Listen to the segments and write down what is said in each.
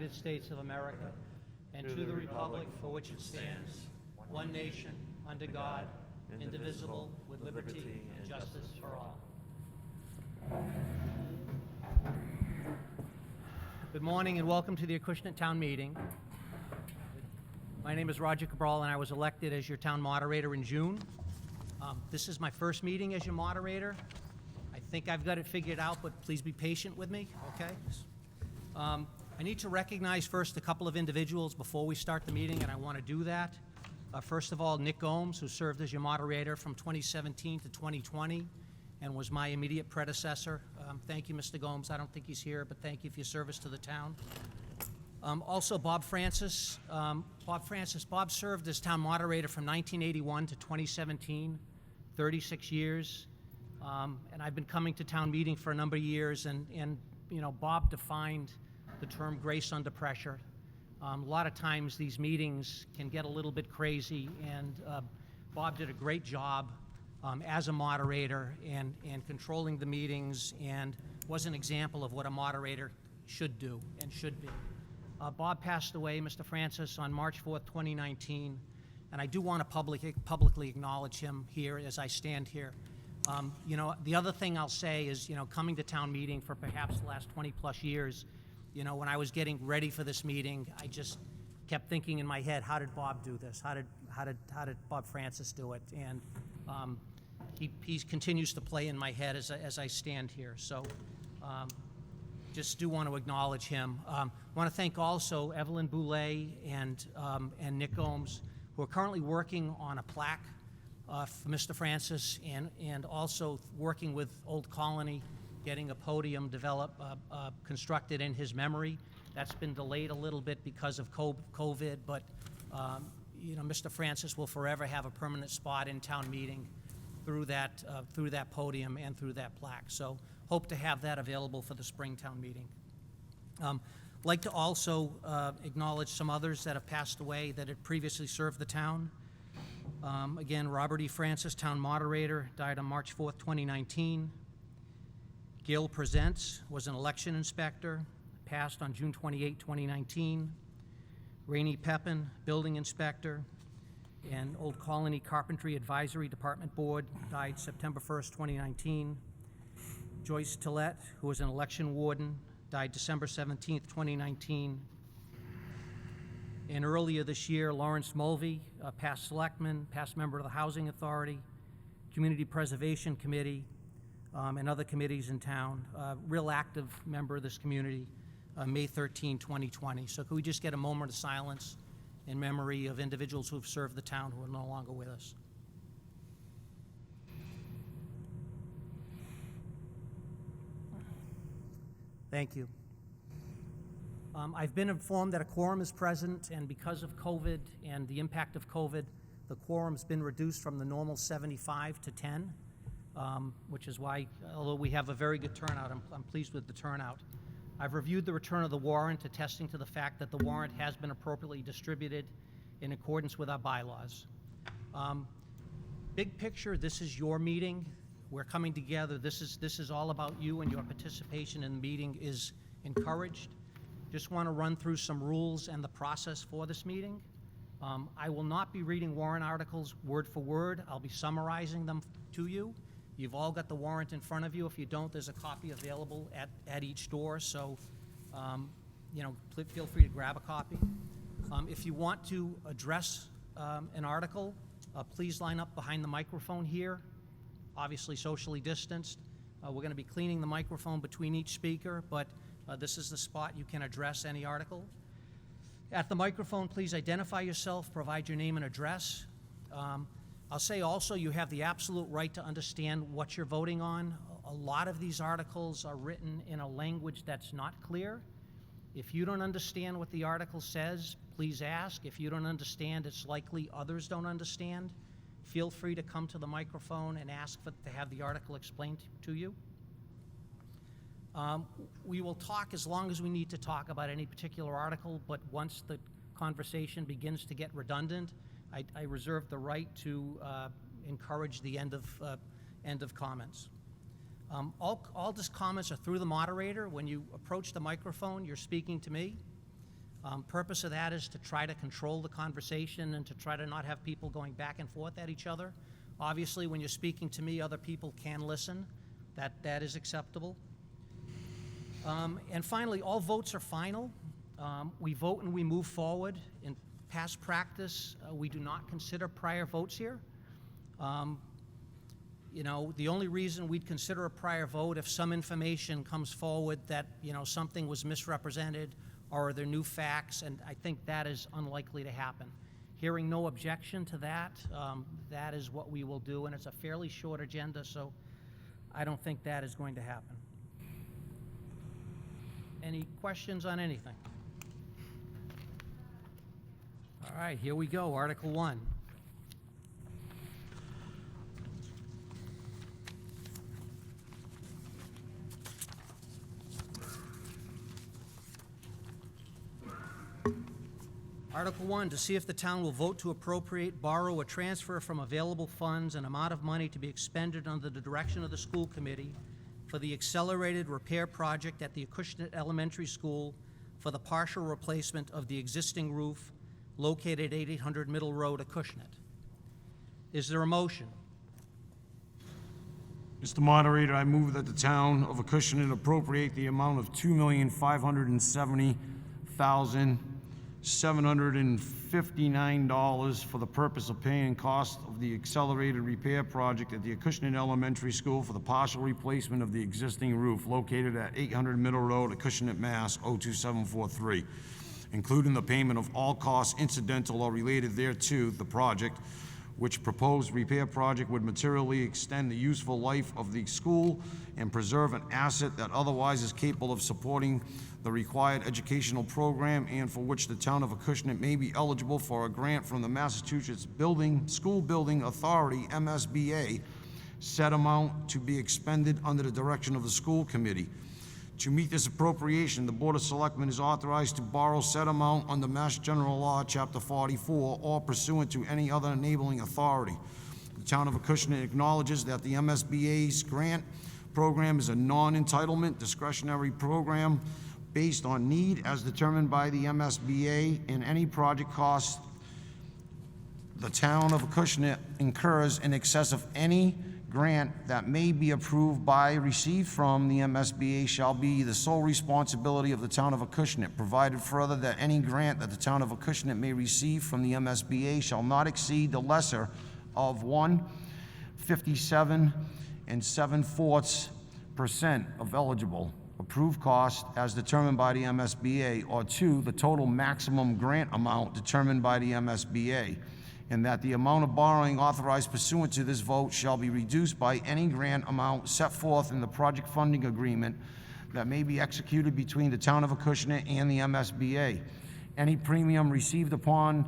United States of America and to the republic for which it stands, one nation, under God, indivisible, with liberty and justice for all. Good morning and welcome to the Acushnet Town Meeting. My name is Roger Cabral and I was elected as your town moderator in June. This is my first meeting as your moderator. I think I've got it figured out, but please be patient with me, okay? I need to recognize first a couple of individuals before we start the meeting, and I want to do that. First of all, Nick Gomes, who served as your moderator from 2017 to 2020 and was my immediate predecessor. Thank you, Mr. Gomes. I don't think he's here, but thank you for your service to the town. Also, Bob Francis. Bob served as town moderator from 1981 to 2017, 36 years. And I've been coming to town meeting for a number of years, and you know, Bob defined the term grace under pressure. A lot of times these meetings can get a little bit crazy, and Bob did a great job as a moderator and controlling the meetings, and was an example of what a moderator should do and should be. Bob passed away, Mr. Francis, on March 4th, 2019, and I do want to publicly acknowledge him here as I stand here. You know, the other thing I'll say is, you know, coming to town meeting for perhaps the last 20 plus years, you know, when I was getting ready for this meeting, I just kept thinking in my head, how did Bob do this? How did Bob Francis do it? And he continues to play in my head as I stand here. So just do want to acknowledge him. I want to thank also Evelyn Boulay and Nick Gomes, who are currently working on a plaque for Mr. Francis, and also working with Old Colony, getting a podium constructed in his memory. That's been delayed a little bit because of COVID, but you know, Mr. Francis will forever have a permanent spot in town meeting through that podium and through that plaque. So hope to have that available for the spring town meeting. Like to also acknowledge some others that have passed away that had previously served the town. Again, Robert E. Francis, town moderator, died on March 4th, 2019. Gil Presents was an election inspector, passed on June 28, 2019. Rainey Pepin, building inspector, and Old Colony Carpentry Advisory Department Board, died September 1st, 2019. Joyce Tillett, who was an election warden, died December 17th, 2019. And earlier this year, Lawrence Mulvey, past selectman, past member of the Housing Authority, Community Preservation Committee, and other committees in town, real active member of this community, May 13, 2020. So could we just get a moment of silence in memory of individuals who've served the town who are no longer with us? Thank you. I've been informed that a quorum is present, and because of COVID and the impact of COVID, the quorum's been reduced from the normal 75 to 10, which is why, although we have a very good turnout, I'm pleased with the turnout. I've reviewed the return of the warrant, attesting to the fact that the warrant has been appropriately distributed in accordance with our bylaws. Big picture, this is your meeting. We're coming together. This is all about you, and your participation in the meeting is encouraged. Just want to run through some rules and the process for this meeting. I will not be reading warrant articles word for word. I'll be summarizing them to you. You've all got the warrant in front of you. If you don't, there's a copy available at each door, so you know, feel free to grab a copy. If you want to address an article, please line up behind the microphone here, obviously socially distanced. We're going to be cleaning the microphone between each speaker, but this is the spot you can address any article. At the microphone, please identify yourself, provide your name and address. I'll say also you have the absolute right to understand what you're voting on. A lot of these articles are written in a language that's not clear. If you don't understand what the article says, please ask. If you don't understand, it's likely others don't understand. Feel free to come to the microphone and ask to have the article explained to you. We will talk as long as we need to talk about any particular article, but once the conversation begins to get redundant, I reserve the right to encourage the end of comments. All these comments are through the moderator. When you approach the microphone, you're speaking to me. Purpose of that is to try to control the conversation and to try to not have people going back and forth at each other. Obviously, when you're speaking to me, other people can listen. That is acceptable. And finally, all votes are final. We vote and we move forward. In past practice, we do not consider prior votes here. You know, the only reason we'd consider a prior vote if some information comes forward that, you know, something was misrepresented or are there new facts, and I think that is unlikely to happen. Hearing no objection to that, that is what we will do, and it's a fairly short agenda, so I don't think that is going to happen. Any questions on anything? All right, here we go, Article 1. Article 1, to see if the town will vote to appropriate, borrow, or transfer from available funds an amount of money to be expended under the direction of the school committee for the accelerated repair project at the Acushnet Elementary School for the partial replacement of the existing roof located at 800 Middle Road, Acushnet. Is there a motion? Mr. Moderator, I move that the town of Acushnet appropriate the amount of $2,570,759 for the purpose of paying costs of the accelerated repair project at the Acushnet Elementary School for the partial replacement of the existing roof located at 800 Middle Road, Acushnet, Mass. 02743, including the payment of all costs incidental or related thereto, the project, which proposed repair project would materially extend the useful life of the school and preserve an asset that otherwise is capable of supporting the required educational program, and for which the town of Acushnet may be eligible for a grant from the Massachusetts School Building Authority, MSBA, said amount to be expended under the direction of the school committee. To meet this appropriation, the Board of Selectmen is authorized to borrow said amount under Mass General Law, Chapter 44, or pursuant to any other enabling authority. The town of Acushnet acknowledges that the MSBA's grant program is a non-entitlement discretionary program based on need as determined by the MSBA, and any project costs the town of Acushnet incurs in excess of any grant that may be approved by, received from the MSBA shall be the sole responsibility of the town of Acushnet, provided further that any grant that the town of Acushnet may receive from the MSBA shall not exceed the lesser of 1/57 7/4% of eligible approved cost as determined by the MSBA, or 2, the total maximum grant amount determined by the MSBA, and that the amount of borrowing authorized pursuant to this vote shall be reduced by any grant amount set forth in the project funding agreement that may be executed between the town of Acushnet and the MSBA. Any premium received upon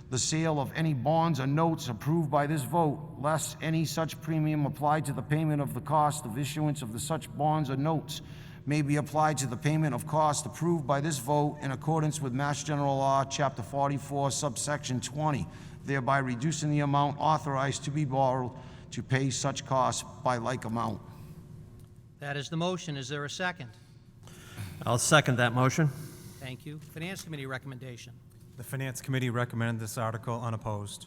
the sale of any bonds or notes approved by this vote, less any such premium applied to the payment of the cost of issuance of the such bonds or notes, may be applied to the payment of cost approved by this vote in accordance with Mass General Law, Chapter 44, subsection 20, thereby reducing the amount authorized to be borrowed to pay such costs by like amount. That is the motion. Is there a second? I'll second that motion. Thank you. Finance Committee recommendation. The Finance Committee recommended this article unopposed.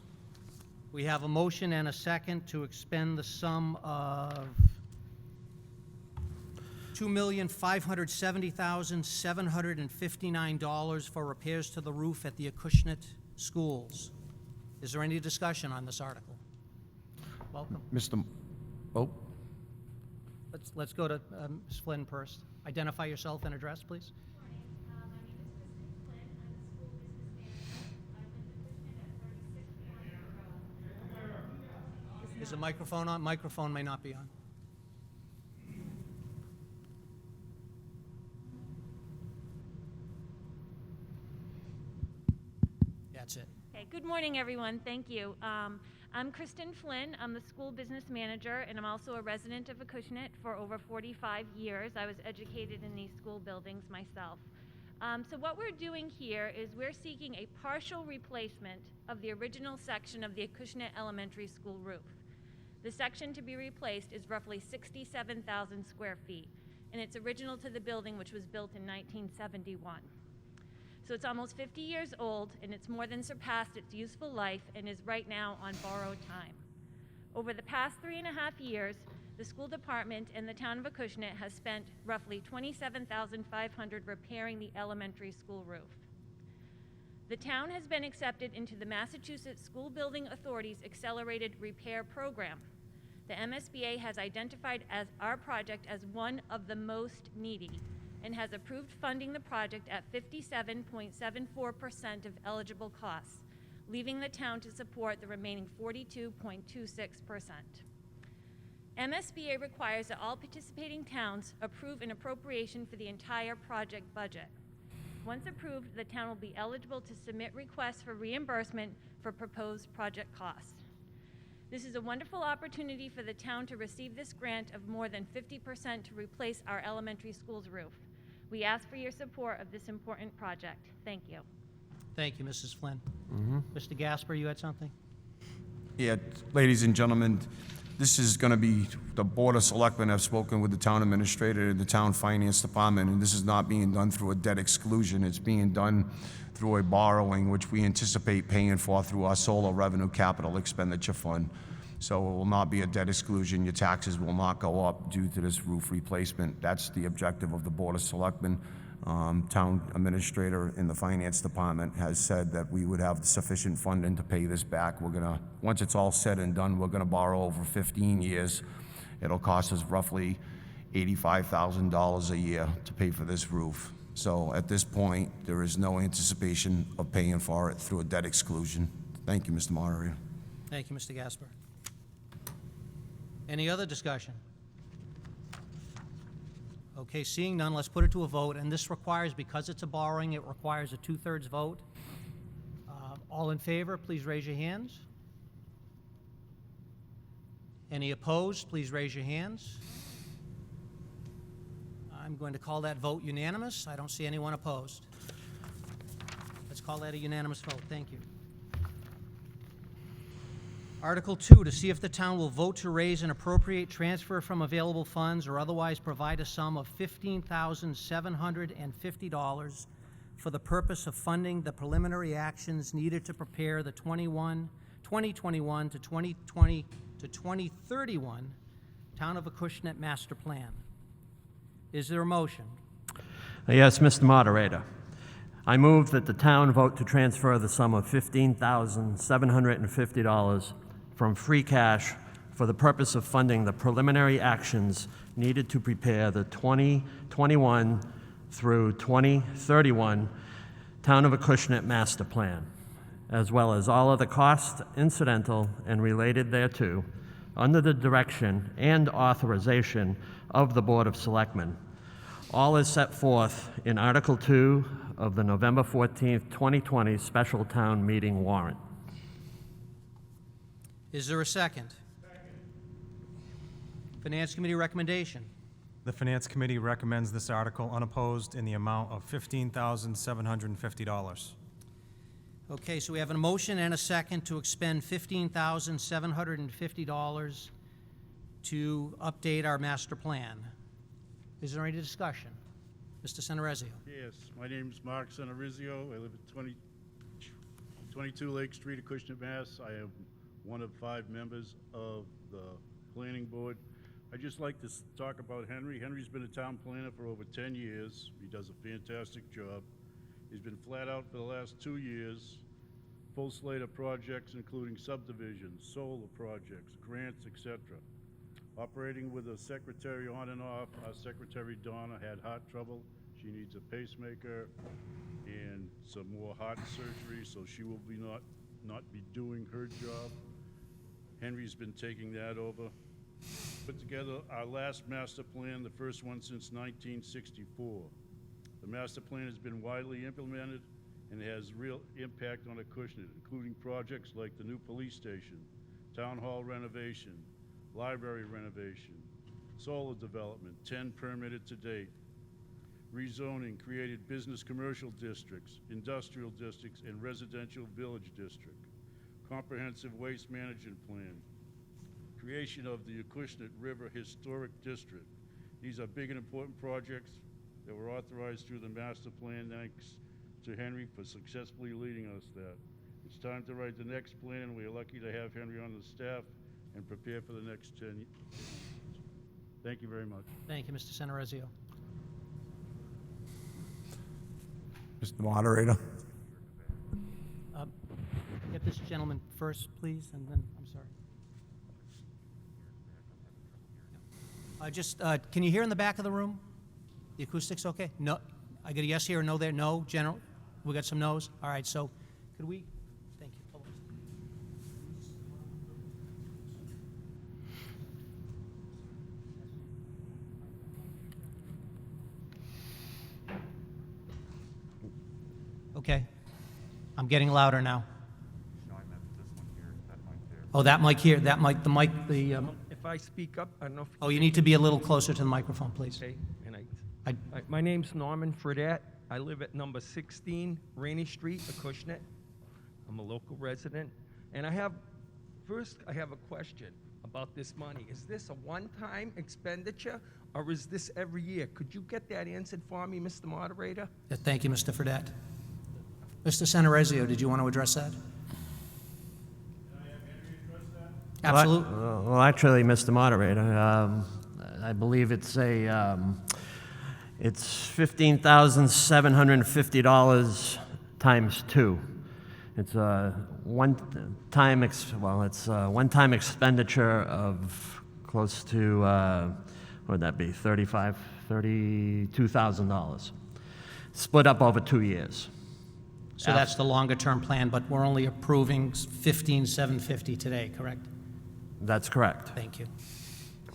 We have a motion and a second to expend the sum of $2,570,759 for repairs to the roof at the Acushnet schools. Is there any discussion on this article? Welcome. Let's go to Ms. Flynn first. Identify yourself and address, please. My name is Kristen Flynn. I'm the school business manager. I live in Acushnet at 36 Wojnar Road. Is the microphone on? Microphone may not be on. That's it. Okay, good morning, everyone. Thank you. I'm Kristen Flynn. I'm the school business manager, and I'm also a resident of Acushnet for over 45 years. I was educated in these school buildings myself. So what we're doing here is we're seeking a partial replacement of the original section of the Acushnet Elementary School roof. The section to be replaced is roughly 67,000 square feet, and it's original to the building, which was built in 1971. So it's almost 50 years old, and it's more than surpassed its useful life and is right now on borrowed time. Over the past 3.5 years, the school department and the town of Acushnet has spent roughly $27,500 repairing the elementary school roof. The town has been accepted into the Massachusetts School Building Authority's Accelerated Repair Program. The MSBA has identified as our project as one of the most needy and has approved funding the project at 57.74% of eligible costs, leaving the town to support the remaining 42.26%. MSBA requires that all participating towns approve an appropriation for the entire project budget. Once approved, the town will be eligible to submit requests for reimbursement for proposed project costs. This is a wonderful opportunity for the town to receive this grant of more than 50% to replace our elementary school's roof. We ask for your support of this important project. Thank you. Thank you, Mrs. Flynn. Mr. Gaspar, you had something? Yeah, ladies and gentlemen, this is going to be, the Board of Selectmen have spoken with the town administrator and the town finance department, and this is not being done through a debt exclusion. It's being done through a borrowing, which we anticipate paying for through our solar revenue capital expenditure fund. So it will not be a debt exclusion. Your taxes will not go up due to this roof replacement. That's the objective of the Board of Selectmen. Town administrator in the finance department has said that we would have sufficient funding to pay this back. We're gonna, once it's all said and done, we're gonna borrow over 15 years. It'll cost us roughly $85,000 a year to pay for this roof. So at this point, there is no anticipation of paying for it through a debt exclusion. Thank you, Mr. Moderator. Thank you, Mr. Gaspar. Any other discussion? Okay, seeing none, let's put it to a vote, and this requires, because it's a borrowing, it requires a 2/3 vote. All in favor, please raise your hands. Any opposed, please raise your hands. I'm going to call that vote unanimous. I don't see anyone opposed. Let's call that a unanimous vote. Thank you. Article 2, to see if the town will vote to raise and appropriate transfer from available funds or otherwise provide a sum of $15,750 for the purpose of funding the preliminary actions needed to prepare the 2021 to 2020 to 2031 Town of Acushnet Master Plan. Is there a motion? Yes, Mr. Moderator. I move that the town vote to transfer the sum of $15,750 from free cash for the purpose of funding the preliminary actions needed to prepare the 2021 through 2031 Town of Acushnet Master Plan, as well as all other costs incidental and related thereto, under the direction and authorization of the Board of Selectmen. All is set forth in Article 2 of the November 14th, 2020 special town meeting warrant. Is there a second? Finance Committee recommendation. The Finance Committee recommends this article unopposed in the amount of $15,750. Okay, so we have a motion and a second to expend $15,750 to update our master plan. Is there any discussion? Mr. Centerezio. Yes, my name is Mark Centerizio. I live at 22 Lake Street, Acushnet, Mass. I am one of 5 members of the planning board. I'd just like to talk about Henry. Henry's been a town planner for over 10 years. He does a fantastic job. He's been flat out for the last 2 years. Full slate of projects, including subdivisions, solar projects, grants, etc. Operating with a secretary on and off. Our secretary, Donna, had heart trouble. She needs a pacemaker and some more heart surgery, so she will be not be doing her job. Henry's been taking that over. Put together our last master plan, the first one since 1964. The master plan has been widely implemented and has real impact on Acushnet, including projects like the new police station, town hall renovation, library renovation, solar development, 10 permitted to date. Rezoning created business commercial districts, industrial districts, and residential village district. Comprehensive waste management plan. Creation of the Acushnet River Historic District. These are big and important projects that were authorized through the master plan thanks to Henry for successfully leading us there. It's time to write the next plan. We are lucky to have Henry on the staff and prepare for the next 10 years. Thank you very much. Thank you, Mr. Centerezio. Mr. Moderator? Get this gentleman first, please, and then, I'm sorry. Can you hear in the back of the room? The acoustics okay? No, I get a yes here or no there? No, general? We got some no's? All right, so could we, thank you. Hold on. Okay, I'm getting louder now. Oh, that mic here, that mic, the mic, If I speak up, I don't know if... oh, you need to be a little closer to the microphone, please. Okay, and I- my name's Norman Fredette. I live at number 16 Rainy Street, Acushnet. I'm a local resident. And I have a question about this money. Is this a one-time expenditure, or is this every year? Could you get that answered for me, Mr. Moderator? Yeah, thank you, Mr. Fredette. Mr. Centerezio, did you want to address that? Absolutely. Well, actually, Mr. Moderator, I believe it's $15,750 times 2. It's a one-time expenditure of close to what would that be? $32,000, split up over 2 years. So that's the longer-term plan, but we're only approving 15,750 today, correct? That's correct. Thank you.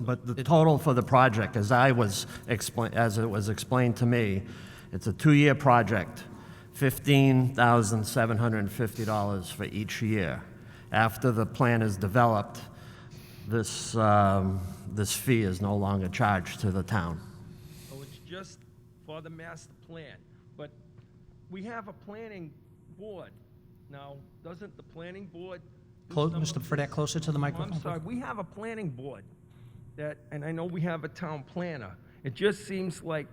But the total for the project, as it was explained to me, it's a 2-year project, $15,750 for each year. After the plan is developed, this fee is no longer charged to the town. So it's just for the master plan. But we have a planning board. Now, doesn't the planning board... do some Mr. of Fredette, this? closer to the Oh, microphone. I'm sorry, we have a planning board and I know we have a town planner. It just seems like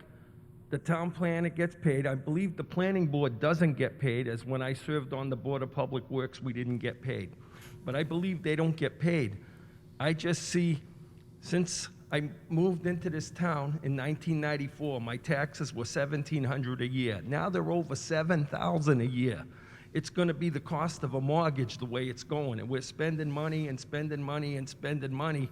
the town planner gets paid. I believe the planning board doesn't get paid, as when I served on the Board of Public Works, we didn't get paid. But I believe they don't get paid. I just see, since I moved into this town in 1994, my taxes were $1,700 a year. Now they're over $7,000 a year. It's going to be the cost of a mortgage the way it's going, and we're spending money and spending money and spending money.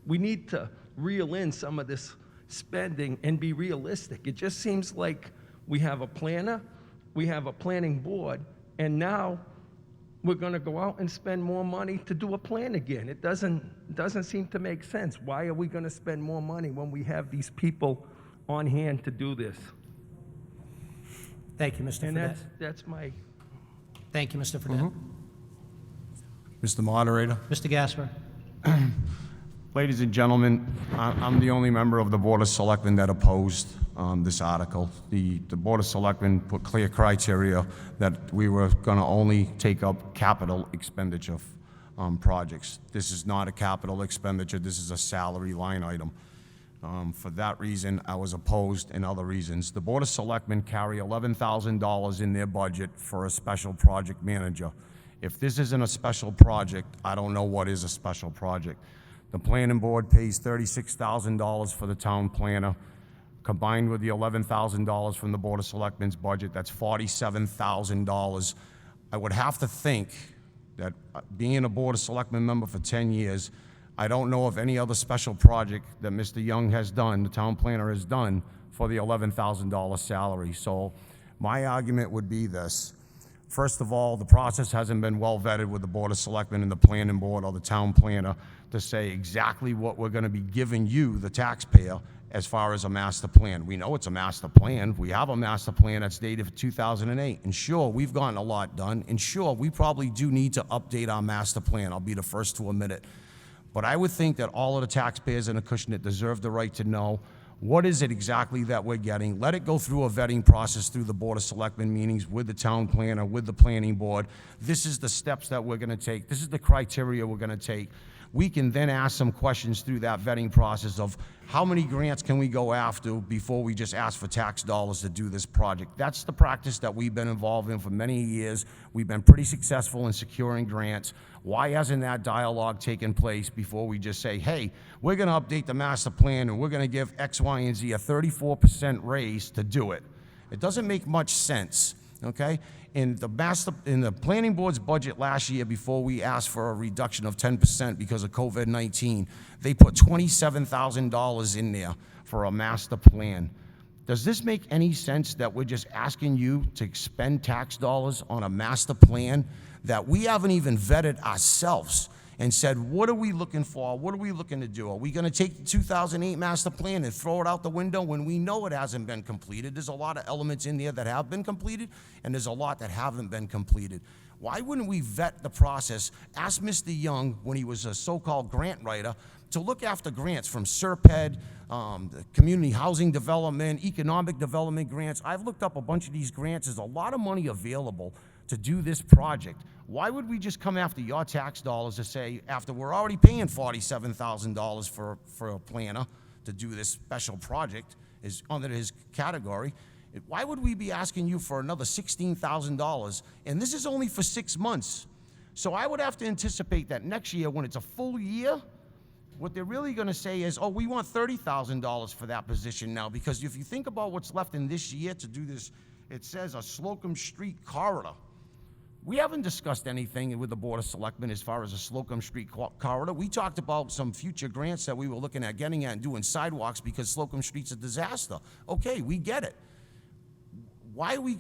We need to reel in some of this spending and be realistic. It just seems like we have a planner, we have a planning board, and now we're going to go out and spend more money to do a plan again. It doesn't seem to make sense. Why are we going to spend more money when we have these people on hand to do this? Thank you, Mr. And Fredette. that's my... Thank you, Mr. Fredette. Mr. Moderator? Mr. Gaspar? Ladies and gentlemen, I'm the only member of the Board of Selectmen that opposed this article. The Board of Selectmen put clear criteria that we were going to only take up capital expenditure projects. This is not a capital expenditure. This is a salary line item. For that reason, I was opposed, and other reasons. The Board of Selectmen carry $11,000 in their budget for a special project manager. If this isn't a special project, I don't know what is a special project. The planning board pays $36,000 for the town planner. Combined with the $11,000 from the Board of Selectmen's budget, that's $47,000. I would have to think that being a Board of Selectmen member for 10 years, I don't know of any other special project that Mr. Young has done, the town planner has done, for the $11,000 salary. So my argument would be this. First of all, the process hasn't been well vetted with the Board of Selectmen and the planning board or the town planner to say exactly what we're going to be giving you, the taxpayer, as far as a master plan. We know it's a master plan. We have a master plan that's dated for 2008. And sure, we've gotten a lot done. And sure, we probably do need to update our master plan. I'll be the first to admit it. But I would think that all of the taxpayers in Acushnet deserve the right to know what is it exactly that we're getting. Let it go through a vetting process through the Board of Selectmen meetings with the town planner, with the planning board. This is the steps that we're going to take. This is the criteria we're going to take. we can then ask some questions through that vetting process of how many grants can we go after before we just ask for tax dollars to do this project. That's the practice that we've been involved in for many years. We've been pretty successful in securing grants. Why hasn't that dialogue taken place before we just say, hey, we're going to update the master plan and we're going to give X, Y, and Z a 34% raise to do it? It doesn't make much sense, okay? In the planning board's budget last year, before we asked for a reduction of 10% because of COVID-19, they put $27,000 in there for a master plan. Does this make any sense that we're just asking you to expend tax dollars on a master plan that we haven't even vetted ourselves and said, what are we looking for? What are we looking to do? Are we going to take the 2008 master plan and throw it out the window when we know it hasn't been completed? There's a lot of elements in there that have been completed, and there's a lot that haven't been completed. Why wouldn't we vet the process? Ask Mr. Young, when he was a so-called grant writer, to look after grants from SERPED, the community housing development, economic development grants. I've looked up a bunch of these grants. There's a lot of money available to do this project. Why would we just come after your tax dollars to say, after we're already paying $47,000 for a planner to do this special project is under his category, why would we be asking you for another $16,000? And this is only for 6 months. So I would have to anticipate that next year, when it's a full year, what they're really going to say is, oh, we want $30,000 for that position now, because if you think about what's left in this year to do this, it says a Slocum Street corridor. We haven't discussed anything with the Board of Selectmen as far as a Slocum Street corridor. We talked about some future grants that we were looking at getting at and doing sidewalks because Slocum Street's a disaster. Okay, we get it. Why are we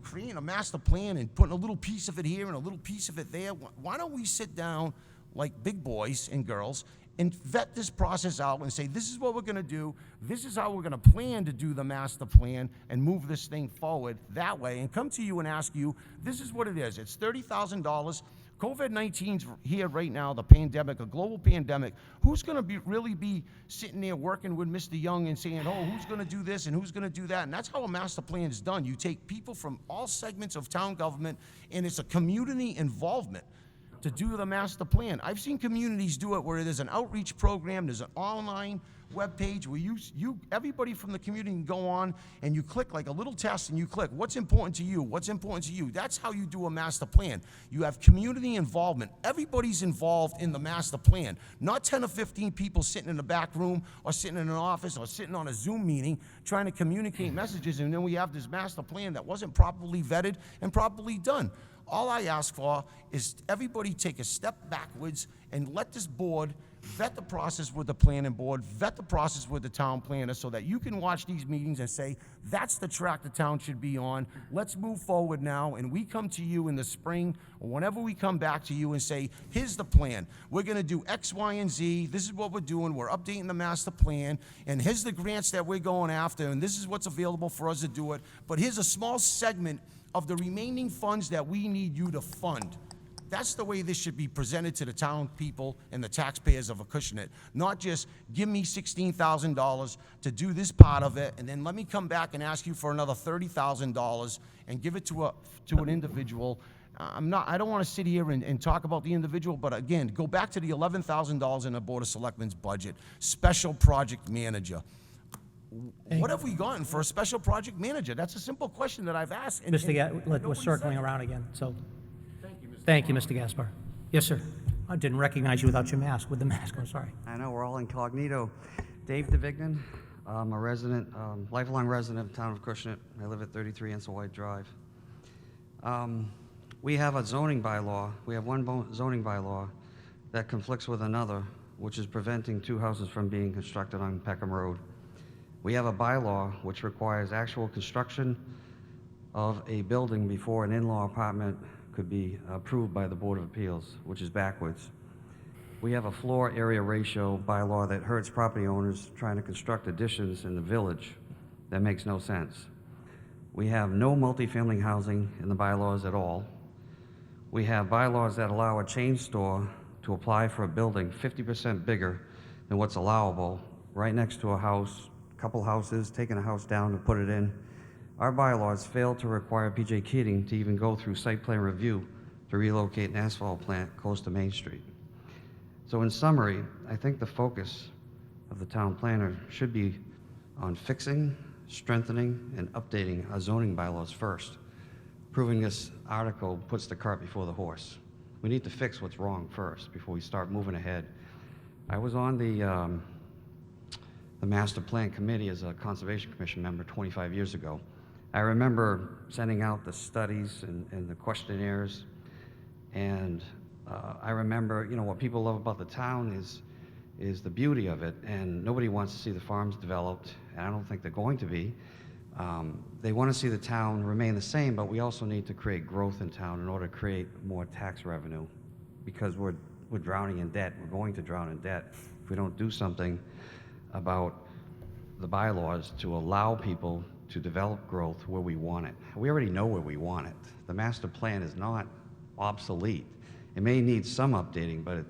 creating a master plan and putting a little piece of it here and a little piece of it there? Why don't we sit down like big boys and girls and vet this process out and say, this is what we're going to do, this is how we're going to plan to do the master plan and move this thing forward that way, and come to you and ask you, this is what it is. It's $30,000. COVID-19's here right now, the pandemic, a global pandemic. Who's going to really be sitting there working with Mr. Young and saying, oh, who's going to do this and who's going to do that? And that's how a master plan is done. You take people from all segments of town government, and it's a community involvement to do the master plan. I've seen communities do it where there's an outreach program, there's an online webpage where everybody from the community can go on and you click like a little test and you click, what's important to you, what's important to you. That's how you do a master plan. You have community involvement. Everybody's involved in the master plan, not 10 or 15 people sitting in the back room or sitting in an office or sitting on a Zoom meeting trying to communicate messages, and then we have this master plan that wasn't properly vetted and properly done. All I ask for is everybody take a step backwards and let this board vet the process with the planning board, vet the process with the town planner, so that you can watch these meetings and say, that's the track the town should be on. Let's move forward now, and we come to you in the spring, or whenever we come back to you and say, here's the plan. We're gonna do X, Y, and Z. This is what we're doing. We're updating the master plan, and here's the grants that we're going after, and this is what's available for us to do it. But here's a small segment of the remaining funds that we need you to fund. That's the way this should be presented to the town people and the taxpayers of Acushnet. Not just give me $16,000 to do this part of it, and then let me come back and ask you for another $30,000 and give it to an individual. I don't want to sit here and talk about the individual, but again, go back to the $11,000 in the Board of Selectmen's budget, special project manager. What have we gotten for a special project manager? That's a simple question that I've asked. We're circling around again, so. Thank you, Mr. Gaspar. Yes, sir. I didn't recognize you without your mask, with the mask, I'm sorry. I know, we're all incognito. Dave DeVignan, I'm a resident, lifelong resident of the town of Acushnet. I live at 33 Ansel White Drive. We have a zoning bylaw. We have one zoning bylaw that conflicts with another, which is preventing 2 houses from being constructed on Peckham Road. We have a bylaw which requires actual construction of a building before an in-law apartment could be approved by the Board of Appeals, which is backwards. We have a floor area ratio bylaw that hurts property owners trying to construct additions in the village. That makes no sense. We have no multifamily housing in the bylaws at all. We have bylaws that allow a chain store to apply for a building 50% bigger than what's allowable, right next to a house, couple houses, taking a house down to put it in. Our bylaws fail to require PJ Keating to even go through site plan review to relocate an asphalt plant close to Main Street. So in summary, I think the focus of the town planner should be on fixing, strengthening, and updating our zoning bylaws first. Proving this article puts the cart before the horse. We need to fix what's wrong first before we start moving ahead. I was on the Master Plan Committee as a Conservation Commission member 25 years ago. I remember sending out the studies and the questionnaires, and I remember, you know, what people love about the town is the beauty of it, and nobody wants to see the farms developed, and I don't think they're going to be. They want to see the town remain the same, but we also need to create growth in town in order to create more tax revenue, because we're drowning in debt. We're going to drown in debt if we don't do something about the bylaws to allow people to develop growth where we want it. We already know where we want it. The master plan is not obsolete. It may need some updating, but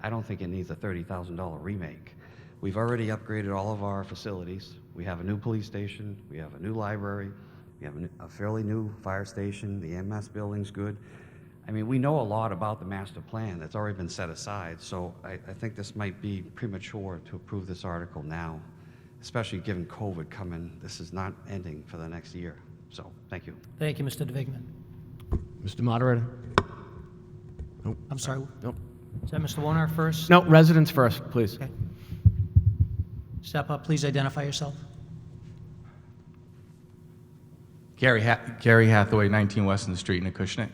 I don't think it needs a $30,000 remake. We've already upgraded all of our facilities. We have a new police station, we have a new library, we have a fairly new fire station, the EMS building's good. I mean, we know a lot about the master plan that's already been set aside, so I think this might be premature to approve this article now, especially given COVID coming. This is not ending for the next year. So, thank you. Thank you, Mr. DeVigman. Mr. Moderator? I'm sorry, Nope. is that Mr. Wojnar first? No, residents first, please. Okay. Step up, please identify yourself. Gary Hathaway, 19 Weston Street in Acushnet.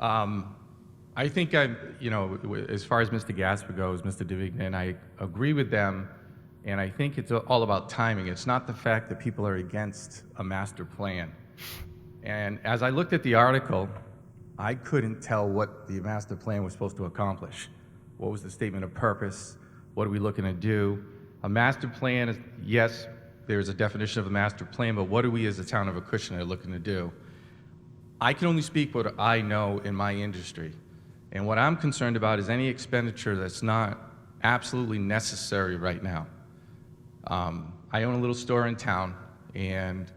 I think as far as Mr. Gaspar goes, Mr. DeVignan, I agree with them, and I think it's all about timing. It's not the fact that people are against a master plan. And as I looked at the article, I couldn't tell what the master plan was supposed to accomplish. What was the statement of purpose? What are we looking to do? A master plan is, yes, there's a definition of a master plan, but what are we as a town of Acushnet looking to do? I can only speak what I know in my industry. And what I'm concerned about is any expenditure that's not absolutely necessary right now. I own a little store in town, and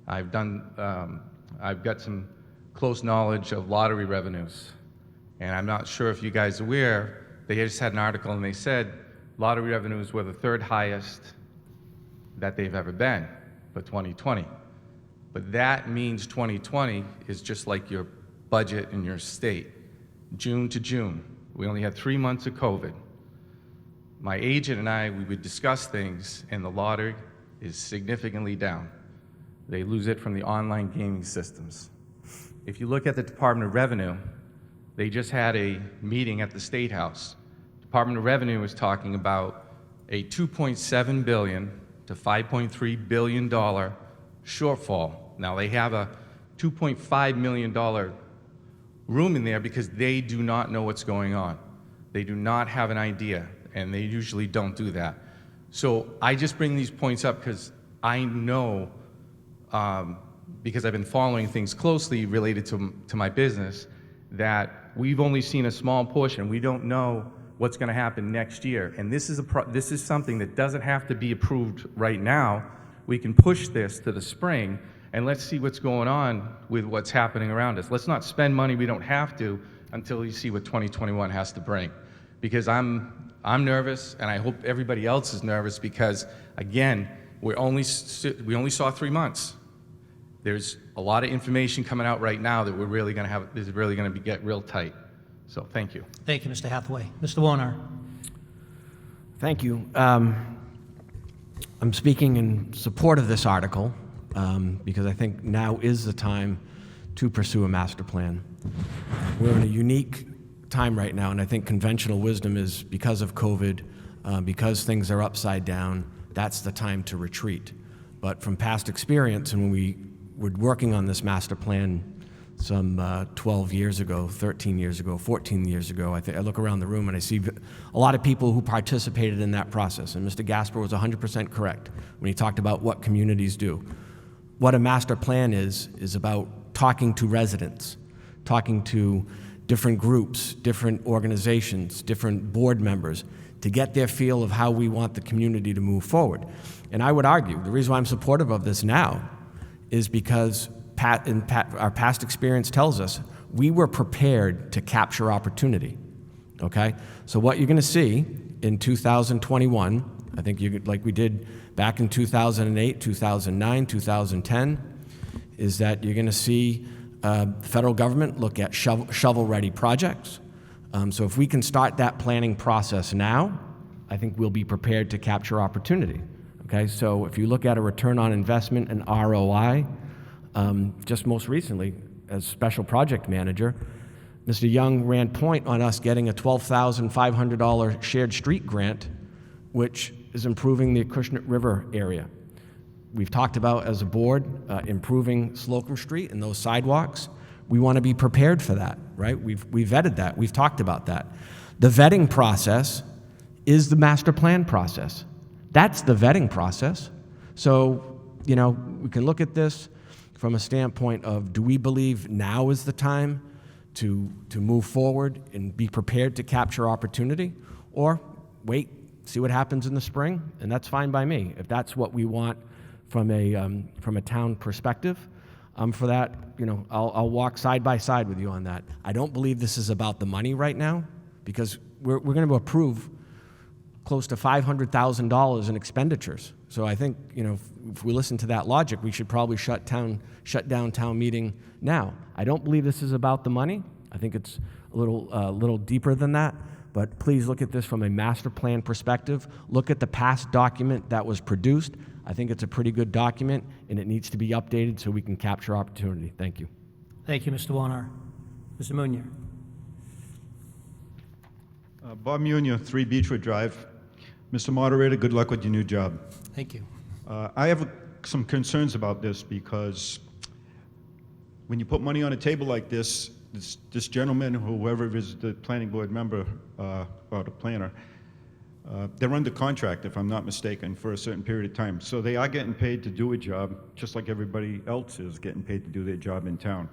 I've got some close knowledge of lottery revenues. And I'm not sure if you guys are aware, they just had an article and they said lottery revenues were the third highest that they've ever been for 2020. But that means 2020 is just like your budget in your state. June to June, we only had 3 months of COVID. My agent and I, we would discuss things, and the lottery is significantly down. They lose it from the online gaming systems. If you look at the Department of Revenue, they just had a meeting at the State House. Department of Revenue was talking about a $2.7 billion to $5.3 billion shortfall. Now they have a $2.5 million room in there because they do not know what's going on. They do not have an idea, and they usually don't do that. So I just bring these points up because I know, because I've been following things closely related to my business, that we've only seen a small portion. We don't know what's going to happen next year. And this is something that doesn't have to be approved right now. We can push this to the spring, and let's see what's going on with what's happening around us. Let's not spend money we don't have to until you see what 2021 has to bring. Because I'm nervous, and I hope everybody else is nervous, because again, we only saw 3 months. There's a lot of information coming out right now that we're really going to have, is really going to get real tight. So thank you. Thank you, Mr. Hathaway. Mr. Wojnar. Thank you. I'm speaking in support of this article because I think now is the time to pursue a master plan. We're in a unique time right now, and I think conventional wisdom is because of COVID, because things are upside down, that's the time to retreat. But from past experience, and when we were working on this master plan some 12 years ago, 13 years ago, 14 years ago, I look around the room and I see a lot of people who participated in that process. And Mr. Gaspar was 100% correct when he talked about what communities do. What a master plan is about talking to residents, talking to different groups, different organizations, different board members to get their feel of how we want the community to move forward. And I would argue the reason why I'm supportive of this now is because our past experience tells us we were prepared to capture opportunity. okay? So what you're going to see in 2021, I think you could, like we did back in 2008, 2009, 2010, is that you're going to see the federal government look at shovel-ready projects. So if we can start that planning process now, I think we'll be prepared to capture opportunity. Okay, so if you look at a return on investment and ROI, just most recently, as special project manager, Mr. Young ran point on us getting a $12,500 shared street grant, which is improving the Acushnet River area. We've talked about, as a board, improving Slocum Street and those sidewalks. We want to be prepared for that, right? We've vetted that. We've talked about that. The vetting process is the master plan process. That's the vetting process. So, you know, we can look at this from a standpoint of, do we believe now is the time to move forward and be prepared to capture opportunity? Or wait, see what happens in the spring, and that's fine by me. If that's what we want from a town perspective, for that, you know, I'll walk side by side with you on that. I don't believe this is about the money right now, because we're going to approve close to $500,000 in expenditures. So I think, you know, if we listen to that logic, we should probably shut down town meeting now. I don't believe this is about the money. I think it's a little deeper than that. But please look at this from a master plan perspective. Look at the past document that was produced. I think it's a pretty good document, and it needs to be updated so we can capture opportunity. Thank you. Thank you, Mr. Wojnar. Mr. Munier. Bob Munier, 3 Beechwood Drive. Mr. Moderator, good luck with your new job. Thank you. I have some concerns about this, because when you put money on a table like this gentleman, whoever is the planning board member or the planner, they're under contract, if I'm not mistaken, for a certain period of time. So they are getting paid to do a job, just like everybody else is getting paid to do their job in town.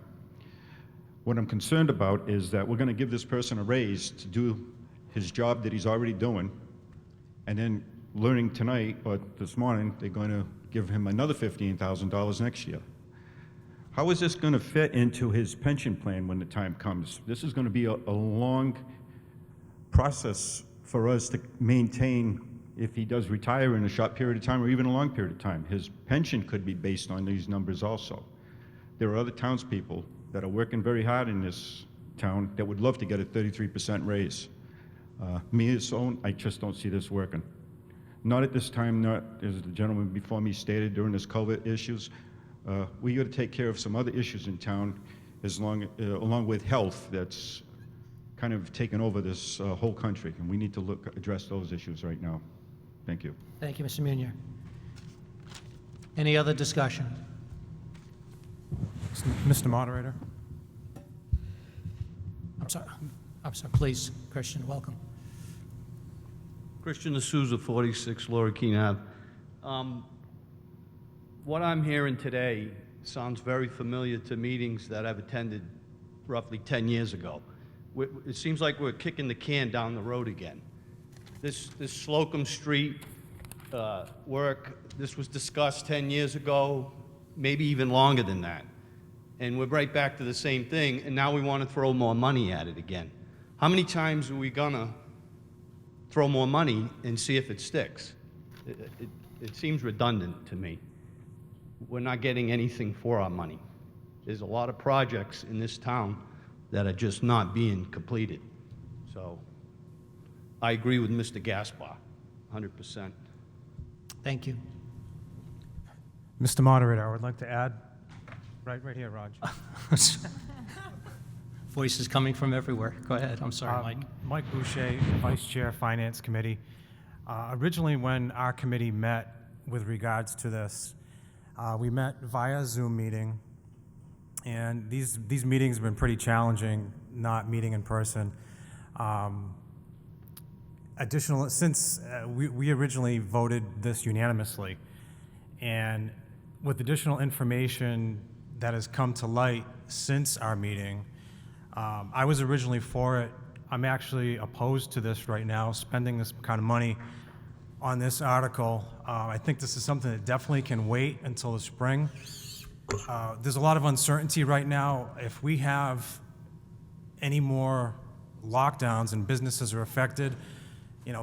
What I'm concerned about is that we're going to give this person a raise to do his job that he's already doing, and then learning tonight or this morning, they're going to give him another $15,000 next year. How is this going to fit into his pension plan when the time comes? This is going to be a long process for us to maintain if he does retire in a short period of time or even a long period of time. His pension could be based on these numbers also. There are other townspeople that are working very hard in this town that would love to get a 33% raise. Me as own, I just don't see this working. Not at this time, not as the gentleman before me stated during this COVID issues. We got to take care of some other issues in town, along with health that's kind of taken over this whole country, and we need to address those issues right now. Thank you. Thank you, Mr. Munier. Any other discussion? Mr. Moderator? I'm sorry, please, Christian, welcome. Christian D'Souza, 46 Laura Keene Ave. What I'm hearing today sounds very familiar to meetings that I've attended roughly 10 years ago. It seems like we're kicking the can down the road again. This Slocum Street work, this was discussed 10 years ago, maybe even longer than that. And we're right back to the same thing, and now we want to throw more money at it again. How many times are we gonna throw more money and see if it sticks? It seems redundant to me. We're not getting anything for our money. There's a lot of projects in this town that are just not being completed. So I agree with Mr. Gaspar, 100%. Thank you. Mr. Moderator, I would like to add, right here, Raj. Voices coming from everywhere. Go ahead. I'm sorry, Mike. Mike Boucher, Vice Chair, Finance Committee. Originally, when our committee met with regards to this, we met via Zoom meeting, and these meetings have been pretty challenging, not meeting in person. Since we originally voted this unanimously, and with additional information that has come to light since our meeting, I was originally for it. I'm actually opposed to this right now, spending this kind of money on this article. I think this is something that definitely can wait until the spring. There's a lot of uncertainty right now. If we have any more lockdowns and businesses are affected,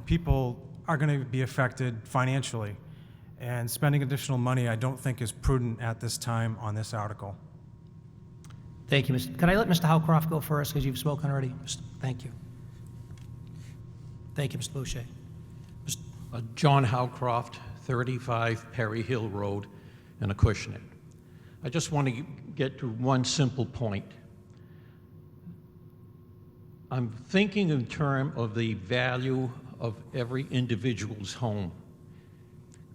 people are going to be affected financially. And spending additional money, I don't think is prudent at this time on this article. Thank you, Can I let Mr. Howcroft go first, because you've spoken already? Thank you. Thank you, Mr. Boucher. John Howcroft, 35 Perry Hill Road in Acushnet. I just want to get to one simple point. I'm thinking in terms of the value of every individual's home.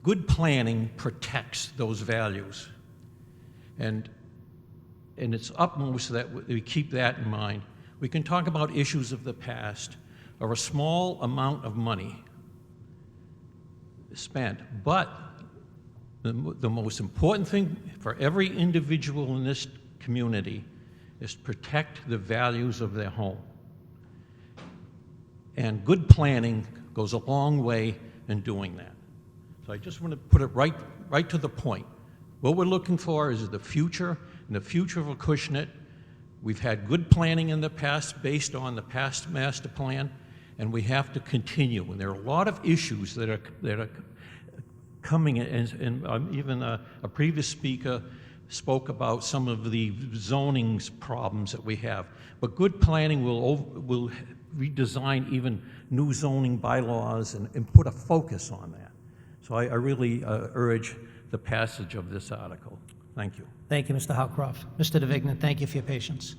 Good planning protects those values. And it's utmost that we keep that in mind. We can talk about issues of the past or a small amount of money spent, but the most important thing for every individual in this community is to protect the values of their home. And good planning goes a long way in doing that. So I just want to put it right to the point. What we're looking for is the future, and the future of Acushnet. We've had good planning in the past based on the past master plan, and we have to continue. And there are a lot of issues that are coming, and even a previous speaker spoke about some of the zoning problems that we have. But good planning will redesign even new zoning bylaws and put a focus on that. So I really urge the passage of this article. Thank you. Thank you, Mr. Howcroft. Mr. DeVigna, thank you for your patience.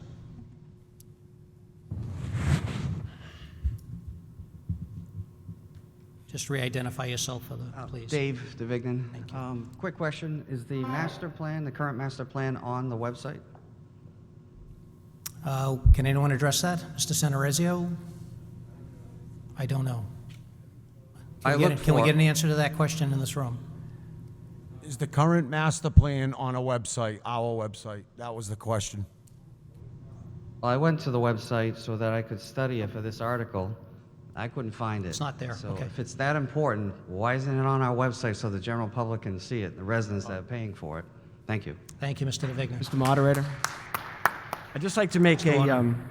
Just re-identify yourself for the, please. Dave DeVignan. Quick question, is the master plan, the current master plan, on the website? Can anyone address that? Mr. Centerezio? I don't know. Can we get an answer to that question in this room? Is the current master plan on a website, our website? That was the question. Well, I went to the website so that I could study it for this article. I couldn't find it. It's not there, So okay. if it's that important, why isn't it on our website so the general public can see it, the residents that are paying for it? Thank you. Thank you, Mr. DeVigna. Mr. Moderator, I'd just like to make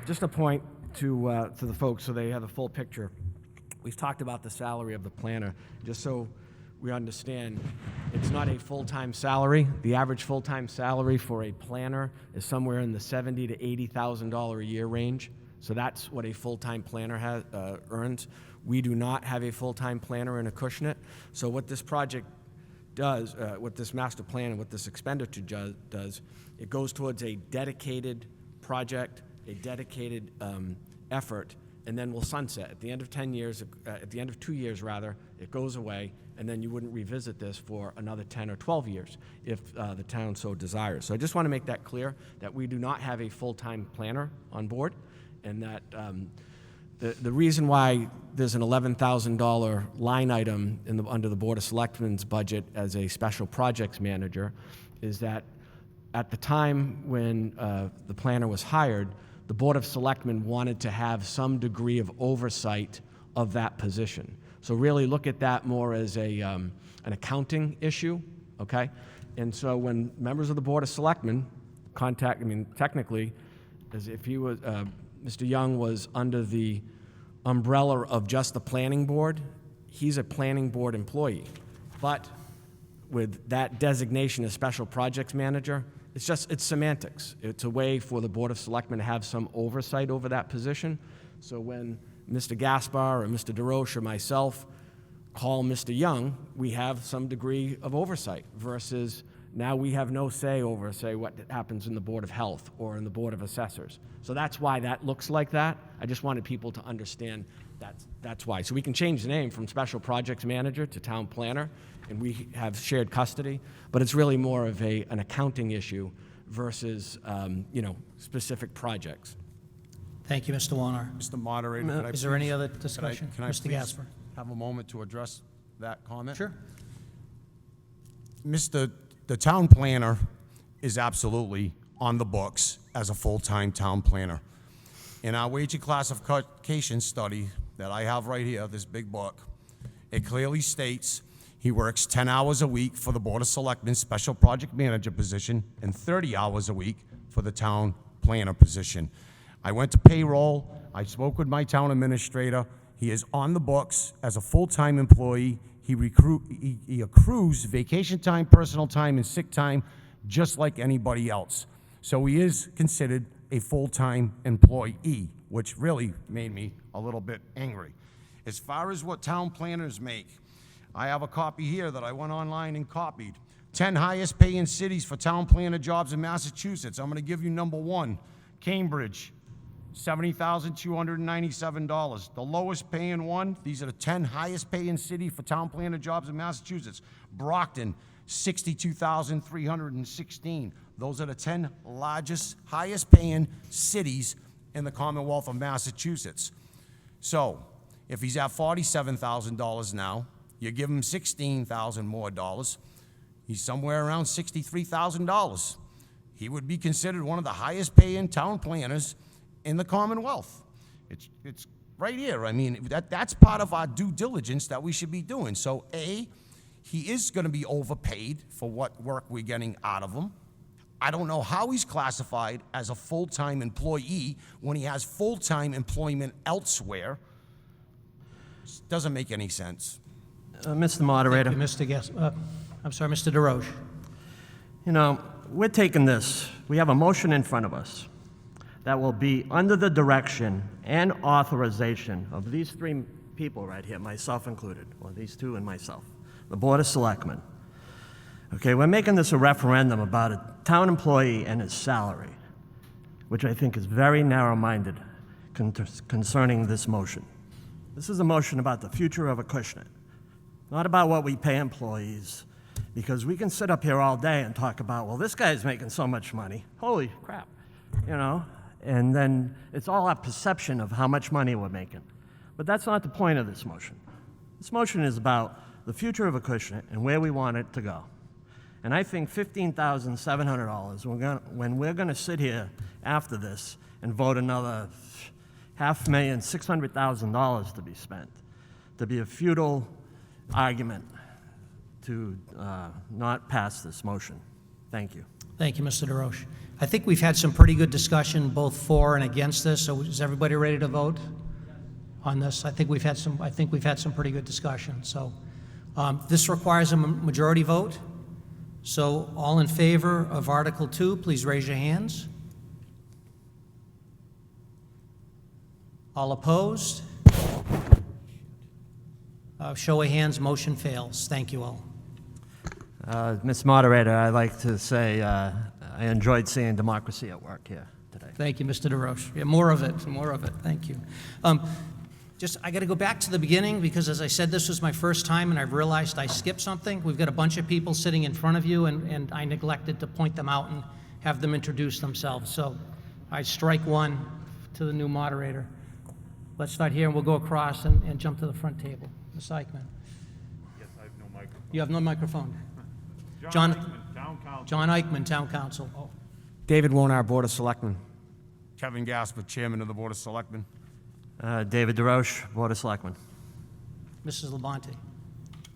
just a point to the folks so they have the full picture. We've talked about the salary of the planner, just so we understand. It's not a full-time salary. The average full-time salary for a planner is somewhere in the $70,000 to $80,000 a year range. So that's what a full-time planner earns. We do not have a full-time planner in Acushnet. So what this project does, what this master plan and what this expenditure does, it goes towards a dedicated project, a dedicated effort, and then we'll sunset. At the end of 10 years, at the end of 2 years rather, it goes away, and then you wouldn't revisit this for another 10 or 12 years if the town so desires. So I just want to make that clear, that we do not have a full-time planner on board, and that the reason why there's an $11,000 line item under the Board of Selectmen's budget as a special projects manager is that at the time when the planner was hired, the Board of Selectmen wanted to have some degree of oversight of that position. So really look at that more as an accounting issue, okay? And so when members of the Board of Selectmen technically, as if he was, Mr. Young was under the umbrella of just the planning board, he's a planning board employee. But with that designation as special projects manager, it's semantics. It's a way for the Board of Selectmen to have some oversight over that position. So when Mr. Gaspar or Mr. DeRoche or myself call Mr. Young, we have some degree of oversight versus now we have no say over, say, what happens in the Board of Health or in the Board of Assessors. So that's why that looks like that. I just wanted people to understand that's why. So we can change the name from Special Projects Manager to Town Planner, and we have shared custody, but it's really more of an accounting issue versus, specific projects. Thank you, Mr. Wojnar. Mr. Moderator, could I Is there please- any other discussion? Can I Mr. please Gaspar? have a moment to address that comment? Sure. The town planner is absolutely on the books as a full-time town planner. In our wage and classification study that I have right here, this big book, it clearly states he works 10 hours a week for the Board of Selectmen's special project manager position and 30 hours a week for the town planner position. I went to payroll. I spoke with my town administrator. He is on the books as a full-time employee. He accrues vacation time, personal time, and sick time just like anybody else. So he is considered a full-time employee, which really made me a little bit angry. As far as what town planners make, I have a copy here that I went online and copied. 10 highest paying cities for town planner jobs in Massachusetts. I'm gonna give you number 1, Cambridge, $70,297. The lowest paying one, these are the 10 highest paying city for town planner jobs in Massachusetts. Brockton, $62,316. Those are the 10 largest, highest paying cities in the Commonwealth of Massachusetts. So, if he's at $47,000 now, you give him $16,000 more dollars, he's somewhere around $63,000. He would be considered one of the highest paying town planners in the Commonwealth. It's right here. I mean, that's part of our due diligence that we should be doing. So A, he is gonna be overpaid for what work we're getting out of him. I don't know how he's classified as a full-time employee when he has full-time employment elsewhere. Doesn't make any sense. Mr. Moderator. Thank you, I'm sorry, Mr. DeRoche. You know, we're taking this, we have a motion in front of us that will be under the direction and authorization of these 3 people right here, myself included, or these 2 and myself, the Board of Selectmen. Okay, we're making this a referendum about a town employee and his salary, which I think is very narrow-minded concerning this motion. This is a motion about the future of Acushnet, not about what we pay employees, because we can sit up here all day and talk about, well, this guy's making so much money. Holy crap, you know? And then it's all our perception of how much money we're making. But that's not the point of this motion. This motion is about the future of Acushnet and where we want it to go. And I think $15,700, when we're gonna sit here after this and vote another $5,600,000 to be spent, to be a futile argument to not pass this motion. Thank you. Thank you, Mr. DeRoche. I think we've had some pretty good discussion, both for and against this, so is everybody ready to vote on this? I think we've had some pretty good discussion, so. This requires a majority vote, so all in favor of Article 2, please raise your hands. All opposed? Show of hands, motion fails. Thank you all. Ms. Moderator, I'd like to say I enjoyed seeing democracy at work here today. Thank you, Mr. DeRoche. Yeah, more of it, thank you. I got to go back to the beginning because, as I said, this was my first time and I've realized I skipped something. We've got a bunch of people sitting in front of you and I neglected to point them out and have them introduce themselves. So I strike one to the new moderator. Let's start here and we'll go across and jump to the front table. Ms. Eichmann. Yes, I have no microphone. You have no microphone. John Eichmann, Town Council. John Eichmann, Town Council. Oh. David Wojnar, Board of Selectmen. Kevin Gaspar, Chairman of the Board of Selectmen. David DeRoche, Board of Selectmen. Mrs. Labonte. Do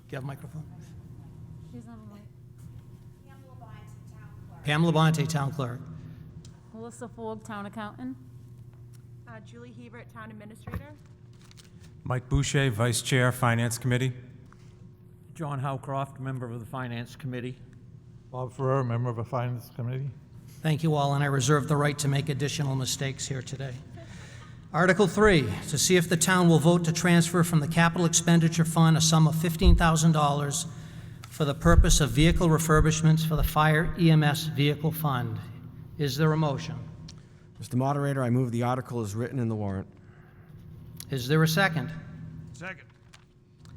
you have a microphone? She's on the mic. Pam Labonte, Town Clerk. Melissa Fogg, Town Accountant. Julie Hebert, Town Administrator. Mike Boucher, Vice Chair, Finance Committee. John Howcroft, member of the Finance Committee. Bob Ferrer, member of the Finance Committee. Thank you all, and I reserve the right to make additional mistakes here today. Article 3, to see if the town will vote to transfer from the Capital Expenditure Fund a sum of $15,000 for the purpose of vehicle refurbishments for the Fire EMS Vehicle Fund. Is there a motion? Mr. Moderator, I move the article as written in the warrant. Is there a second? Second.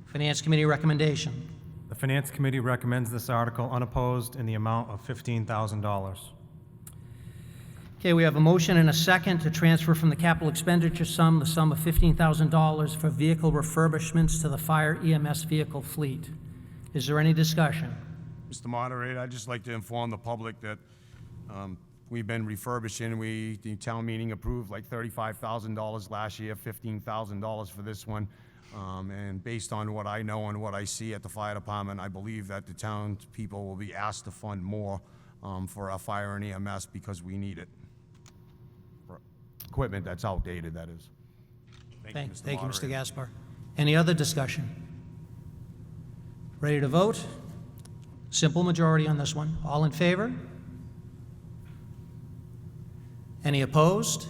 Finance Committee recommendation. The Finance Committee recommends this article unopposed in the amount of $15,000. Okay, we have a motion and a second to transfer from the capital expenditure sum the sum of $15,000 for vehicle refurbishments to the Fire EMS vehicle fleet. Is there any discussion? Mr. Moderator, I'd just like to inform the public that we've been refurbishing. The town meeting approved like $35,000 last year, $15,000 for this one. And based on what I know and what I see at the fire department, I believe that the town people will be asked to fund more for our fire and EMS because we need it. For equipment that's outdated, that is. Thank you, Mr. Thank you, Mr. Moderator. Gaspar. Any other discussion? Ready to vote? Simple majority on this one. All in favor? Any opposed?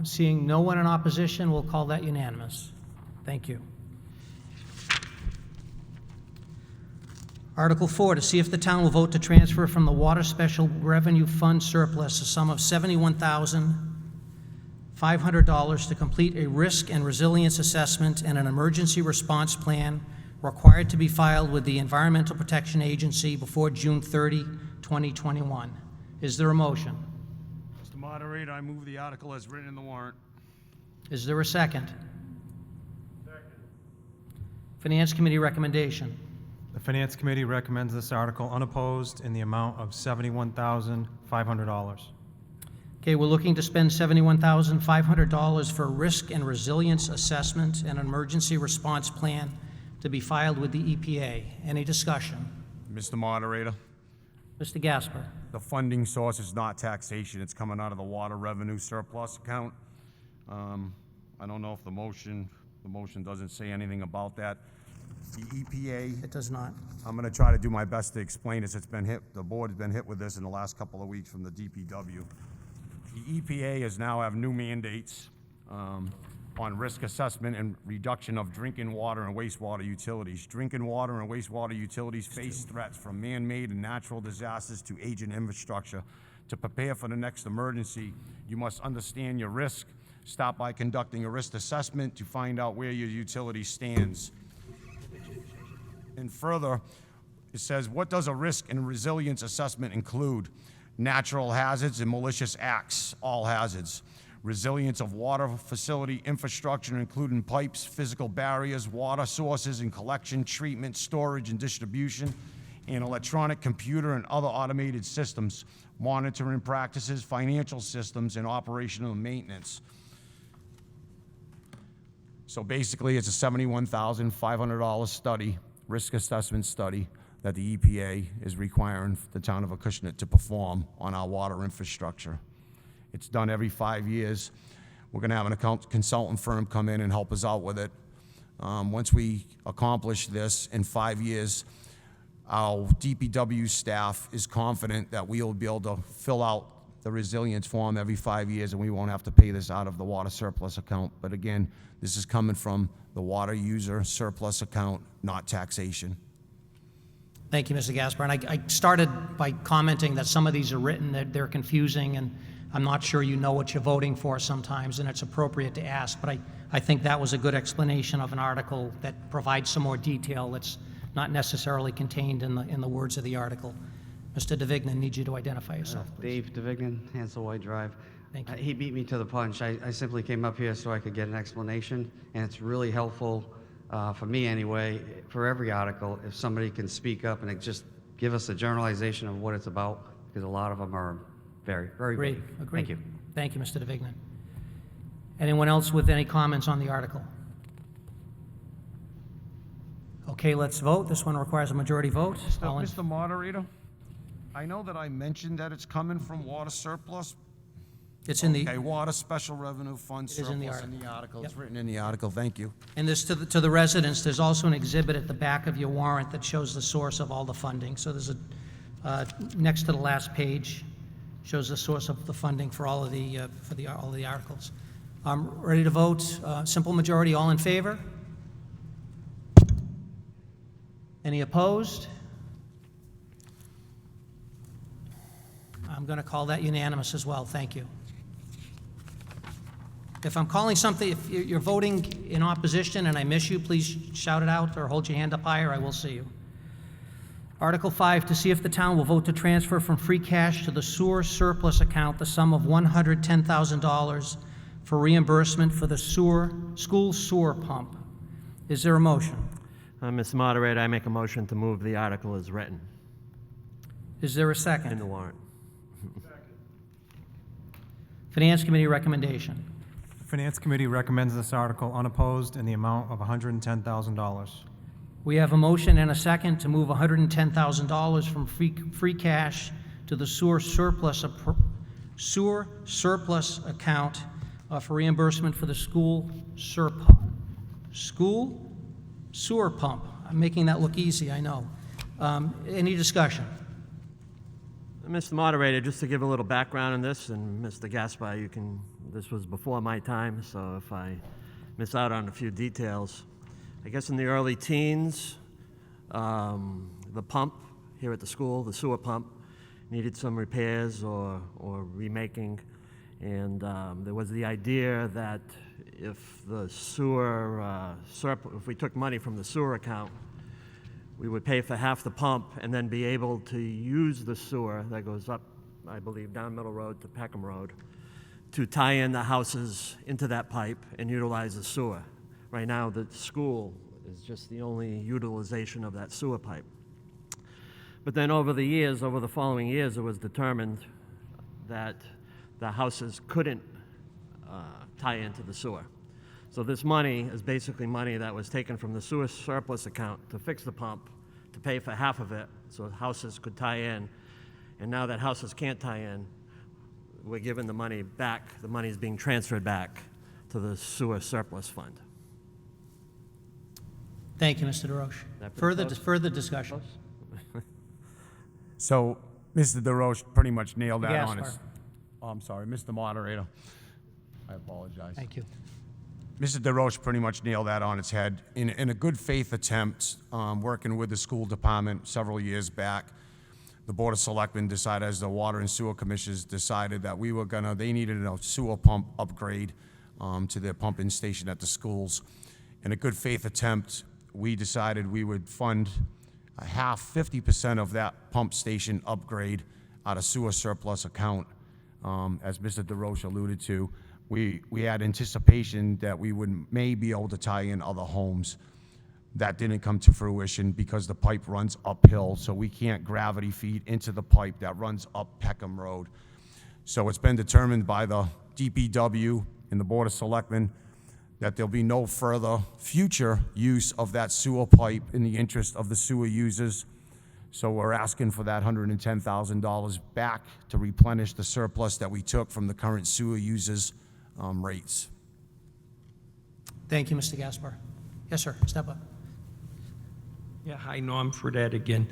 Seeing no one in opposition, we'll call that unanimous. Thank you. Article 4, to see if the town will vote to transfer from the Water Special Revenue Fund surplus a sum of $71,500 to complete a risk and resilience assessment and an emergency response plan required to be filed with the Environmental Protection Agency before June 30, 2021. Is there a motion? Mr. Moderator, I move the article as written in the warrant. Is there a second? Second. Finance Committee recommendation. The Finance Committee recommends this article unopposed in the amount of $71,500. Okay, we're looking to spend $71,500 for a risk and resilience assessment and an emergency response plan to be filed with the EPA. Any discussion? Mr. Moderator, Mr. Gaspar. the funding source is not taxation. It's coming out of the water revenue surplus account. I don't know if the motion doesn't say anything about that. The EPA, It does not. I'm going to try to do my best to explain this. It's been hit, the board has been hit with this in the last couple of weeks from the DPW. The EPA is now have new mandates on risk assessment and reduction of drinking water and wastewater utilities. Drinking water and wastewater utilities face threats from man-made and natural disasters to aging infrastructure. To prepare for the next emergency, you must understand your risk. Start by conducting a risk assessment to find out where your utility stands. And further, it says, what does a risk and resilience assessment include? Natural hazards and malicious acts, all hazards. Resilience of water facility infrastructure, including pipes, physical barriers, water sources and collection, treatment, storage, and distribution, and electronic, computer, and other automated systems, monitoring practices, financial systems, and operational maintenance. So basically, it's a $71,500 study, risk assessment study, that the EPA is requiring the town of Acushnet to perform on our water infrastructure. It's done every 5 years. We're going to have a consultant firm come in and help us out with it. Once we accomplish this in 5 years, our DPW staff is confident that we will be able to fill out the resilience form every 5 years, and we won't have to pay this out of the water surplus account. But again, this is coming from the water user surplus account, not taxation. Thank you, Mr. Gaspar. And I started by commenting that some of these are written, that they're confusing, and I'm not sure you know what you're voting for sometimes, and it's appropriate to ask. But I think that was a good explanation of an article that provides some more detail that's not necessarily contained in the words of the article. Mr. DeVignan, need you to identify yourself, please. Dave DeVignan, Hansel White Drive. Thank you. He beat me to the punch. I simply came up here so I could get an explanation, and it's really helpful, for me anyway, for every article, if somebody can speak up and just give us a generalization of what it's about, because a lot of them are very, very Agreed. vague. Agreed. Thank you. Thank you, Mr. DeVignan. Anyone else with any comments on the article? Okay, let's vote. This one requires a majority vote. All in- Mr. Moderator, I know that I mentioned that it's coming from water surplus. It's in the, Okay, water special revenue fund It is in the surplus in the article. It's written in the article. Thank you. and this, to the residents, there's also an exhibit at the back of your warrant that shows the source of all the funding. So there's a, next to the last page, shows the source of the funding for all of the, all of the articles. Ready to vote? Simple majority, all in favor? Any opposed? I'm going to call that unanimous as well. Thank you. If I'm calling something, if you're voting in opposition and I miss you, please shout it out or hold your hand up higher. I will see you. Article 5, to see if the town will vote to transfer from free cash to the sewer surplus account the sum of $110,000 for reimbursement for the school sewer pump. Is there a motion? Mr. Moderator, I make a motion to move the article as written Is there a second? in the warrant. Finance Committee recommendation. The Finance Committee recommends this article unopposed in the amount of $110,000. We have a motion and a second to move $110,000 from free cash to the sewer surplus sewer surplus account for reimbursement for the school sewer pump. I'm making that look easy, I know. Any discussion? Mr. Moderator, just to give a little background on this, and Mr. Gaspar, this was before my time, so if I miss out on a few details, I guess in the early teens, the pump here at the school, the sewer pump, needed some repairs or remaking, and there was the idea that if the sewer if we took money from the sewer account, we would pay for half the pump and then be able to use the sewer that goes up, I believe, down Middle Road to Peckham Road to tie in the houses into that pipe and utilize the sewer. Right now, the school is just the only utilization of that sewer pipe. But then over the following years, it was determined that the houses couldn't tie into the sewer. So this money is basically money that was taken from the sewer surplus account to fix the pump, to pay for half of it so houses could tie in. And now that houses can't tie in, we're giving the money back. The money is being transferred back to the sewer surplus fund. Thank you, Mr. DeRoche. Further discussion? So, Mr. DeRoche pretty much nailed that on Gaspar. its... Oh, I'm sorry, Mr. Moderator. I apologize. Thank you. Mr. DeRoche pretty much nailed that on its head. In a good faith attempt, working with the school department several years back, the Board of Selectmen decided, as the Water and Sewer Commissioners decided, that they needed a sewer pump upgrade to their pumping station at the schools. In a good faith attempt, we decided we would fund 50% of that pump station upgrade out of sewer surplus account. As Mr. DeRoche alluded to, we had anticipation that we may be able to tie in other homes. That didn't come to fruition because the pipe runs uphill, so we can't gravity feed into the pipe that runs up Peckham Road. So it's been determined by the DPW and the Board of Selectmen that there'll be no further future use of that sewer pipe in the interest of the sewer users. So we're asking for that $110,000 back to replenish the surplus that we took from the current sewer users' rates. Thank you, Mr. Gaspar. Yes, sir. Step up. Yeah, hi, Norm Fredette again.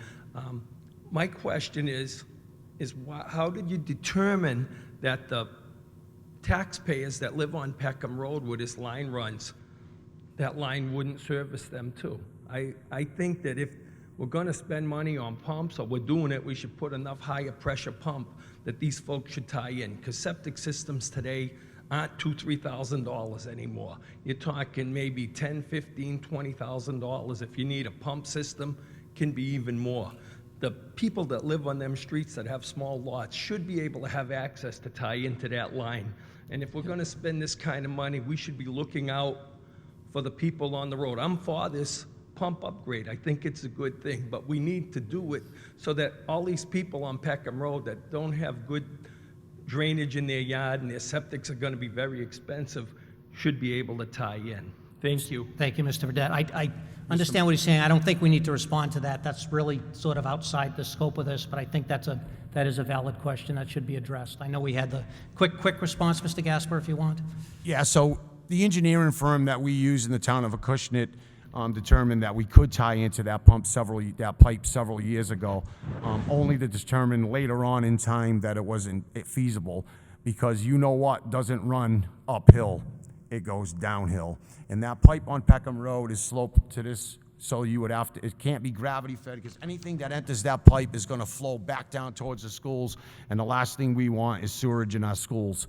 My question is how did you determine that the taxpayers that live on Peckham Road where this line runs, that line wouldn't service them too? I think that if we're going to spend money on pumps, or we're doing it, we should put enough higher pressure pump that these folks should tie in, because septic systems today aren't $2,000, $3,000 anymore. You're talking maybe $10,000, $15,000, $20,000. If you need a pump system, can be even more. The people that live on them streets that have small lots should be able to have access to tie into that line. And if we're going to spend this kind of money, we should be looking out for the people on the road. I'm for this pump upgrade. I think it's a good thing, but we need to do it so that all these people on Peckham Road that don't have good drainage in their yard and their septics are going to be very expensive should be able to tie in. Thank you. Thank you, Mr. Fredette. I understand what he's saying. I don't think we need to respond to that. That's really sort of outside the scope of this, but I think that is a valid question that should be addressed. I know we had the quick response, Mr. Gaspar, if you want. Yeah, so the engineering firm that we use in the town of Acushnet determined that we could tie into that pipe several years ago, only to determine later on in time that it wasn't feasible, because you know what doesn't run uphill, it goes downhill. And that pipe on Peckham Road is sloped to this, so you would have to, it can't be gravity fed, because anything that enters that pipe is going to flow back down towards the schools, and the last thing we want is sewerage in our schools.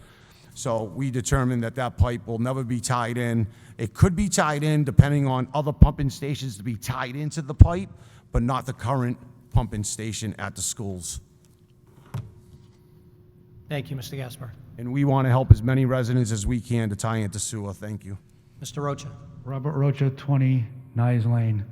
So we determined that that pipe will never be tied in. It could be tied in depending on other pumping stations to be tied into the pipe, but not the current pumping station at the schools. Thank you, Mr. Gaspar. And we want to help as many residents as we can to tie into sewer. Thank you. Mr. Rocha. Robert Rocha, 20 Nyes Lane.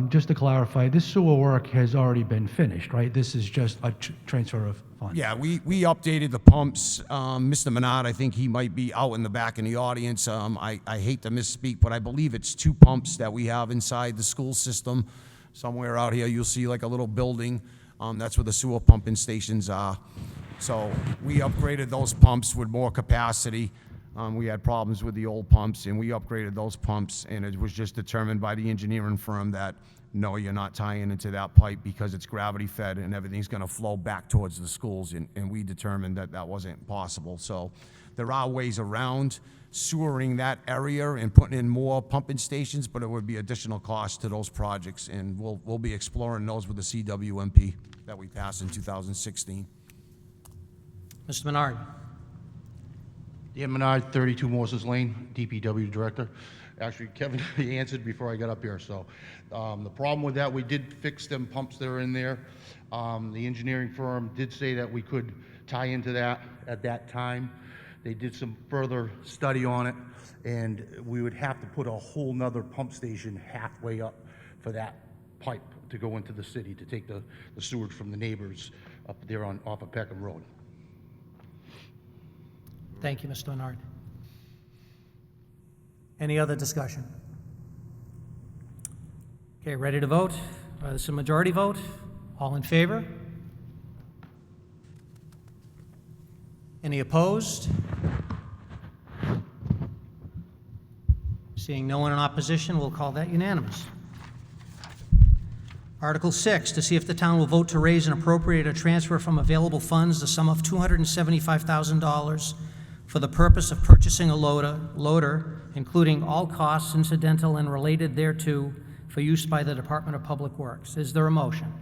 Just to clarify, this sewer work has already been finished, right? This is just a transfer of funds. Yeah, we updated the pumps. Mr. Menard, I think he might be out in the back in the audience. I hate to misspeak, but I believe it's 2 pumps that we have inside the school system. Somewhere out here, you'll see like a little building. That's where the sewer pumping stations are. So we upgraded those pumps with more capacity. We had problems with the old pumps, and we upgraded those pumps, and it was just determined by the engineering firm that, no, you're not tying into that pipe because it's gravity fed and everything's gonna flow back towards the schools, and we determined that that wasn't possible. So there are ways around sewering that area and putting in more pumping stations, but it would be additional cost to those projects, and we'll be exploring those with the CWMP that we passed in 2016. Mr. Menard? Dan Menard, 32 Moses Lane, DPW Director. Actually, Kevin he answered before I got up here, so the problem with that, we did fix them pumps that are in there. The engineering firm did say that we could tie into that at that time. They did some further study on it, and we would have to put a whole nother pump station halfway up for that pipe to go into the city to take the sewage from the neighbors up there off of Peckham Road. Thank you, Mr. Menard. Any other discussion? Okay, ready to vote? This is a majority vote. All in favor? Any opposed? Seeing no one in opposition, we'll call that unanimous. Article 6, to see if the town will vote to raise and appropriate or transfer from available funds the sum of $275,000 for the purpose of purchasing a loader, including all costs incidental and related thereto, for use by the Department of Public Works. Is there a motion?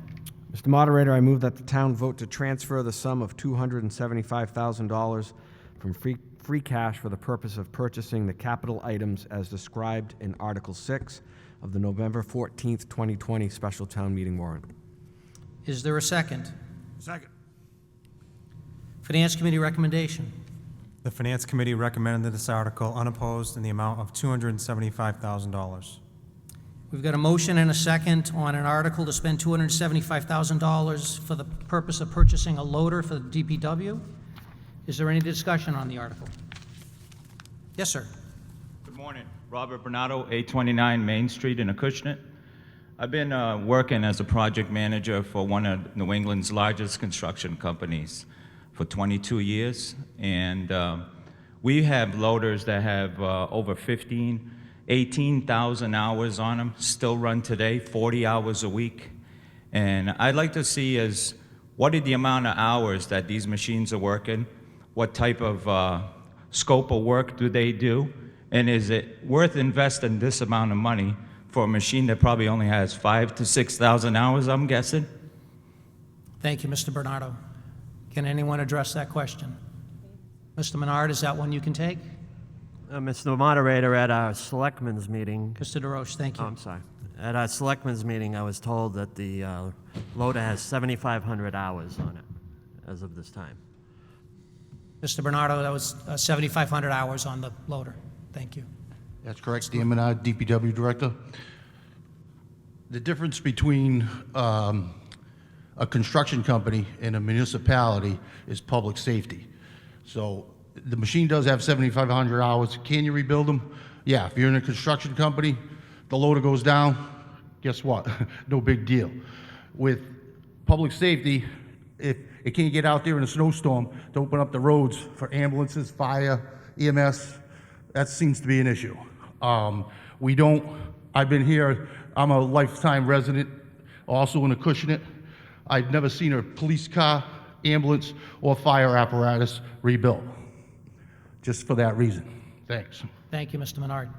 Mr. Moderator, I move that the town vote to transfer the sum of $275,000 from free cash for the purpose of purchasing the capital items as described in Article 6 of the November 14th, 2020 special town meeting warrant. Is there a second? Second. Finance Committee recommendation. The Finance Committee recommended this article unopposed in the amount of $275,000. We've got a motion and a second on an article to spend $275,000 for the purpose of purchasing a loader for the DPW. Is there any discussion on the article? Yes, sir. Good morning. Robert Bernardo, 829 Main Street in Acushnet. I've been working as a project manager for one of New England's largest construction companies for 22 years, and we have loaders that have over 18,000 hours on them, still run today, 40 hours a week. And I'd like to see is what are the amount of hours that these machines are working, what type of scope of work do they do, and is it worth investing this amount of money for a machine that probably only has 5,000 to 6,000 hours, I'm guessing? Thank you, Mr. Bernardo. Can anyone address that question? Mr. Menard, is that one you can take? Mr. Moderator, at our selectmen's meeting... Mr. DeRoche, thank you. Oh, I'm sorry. At our selectmen's meeting, I was told that the loader has 7,500 hours on it as of this time. Mr. Bernardo, that was 7,500 hours on the loader. Thank you. That's correct, Dan Menard, DPW Director. The difference between a construction company and a municipality is public safety. So the machine does have 7,500 hours. Can you rebuild them? Yeah, if you're in a construction company, the loader goes down, guess what? No big deal. With public safety, if it can't get out there in a snowstorm to open up the roads for ambulances, fire, EMS, that seems to be an issue. I've been here, I'm a lifetime resident, also in Acushnet. I've never seen a police car, ambulance, or fire apparatus rebuilt. Just for that reason. Thanks. Thank you, Mr. Menard.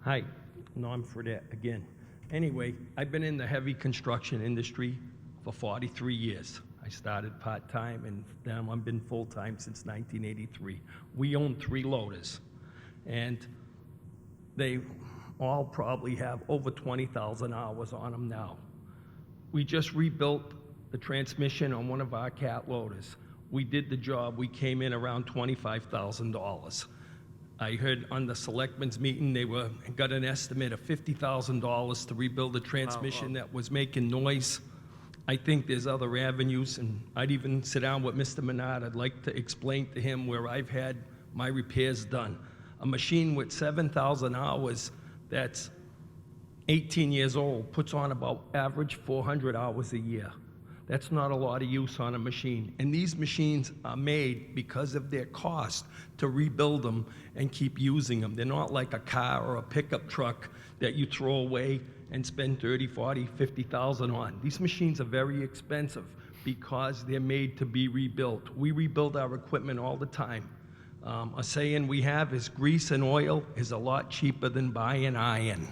Hi, Norm Fredette again. Anyway, I've been in the heavy construction industry for 43 years. I started part-time, and now I've been full-time since 1983. We own 3 loaders, and they all probably have over 20,000 hours on them now. We just rebuilt the transmission on one of our cat loaders. We did the job. We came in around $25,000. I heard on the selectmen's meeting they got an estimate of $50,000 to rebuild a transmission that was making noise. I think there's other avenues, and I'd even sit down with Mr. Menard. I'd like to explain to him where I've had my repairs done. A machine with 7,000 hours that's 18 years old puts on about average 400 hours a year. That's not a lot of use on a machine. And these machines are made because of their cost to rebuild them and keep using them. They're not like a car or a pickup truck that you throw away and spend 30, 40, 50,000 on. These machines are very expensive because they're made to be rebuilt. We rebuild our equipment all the time. A saying we have is grease and oil is a lot cheaper than buying iron.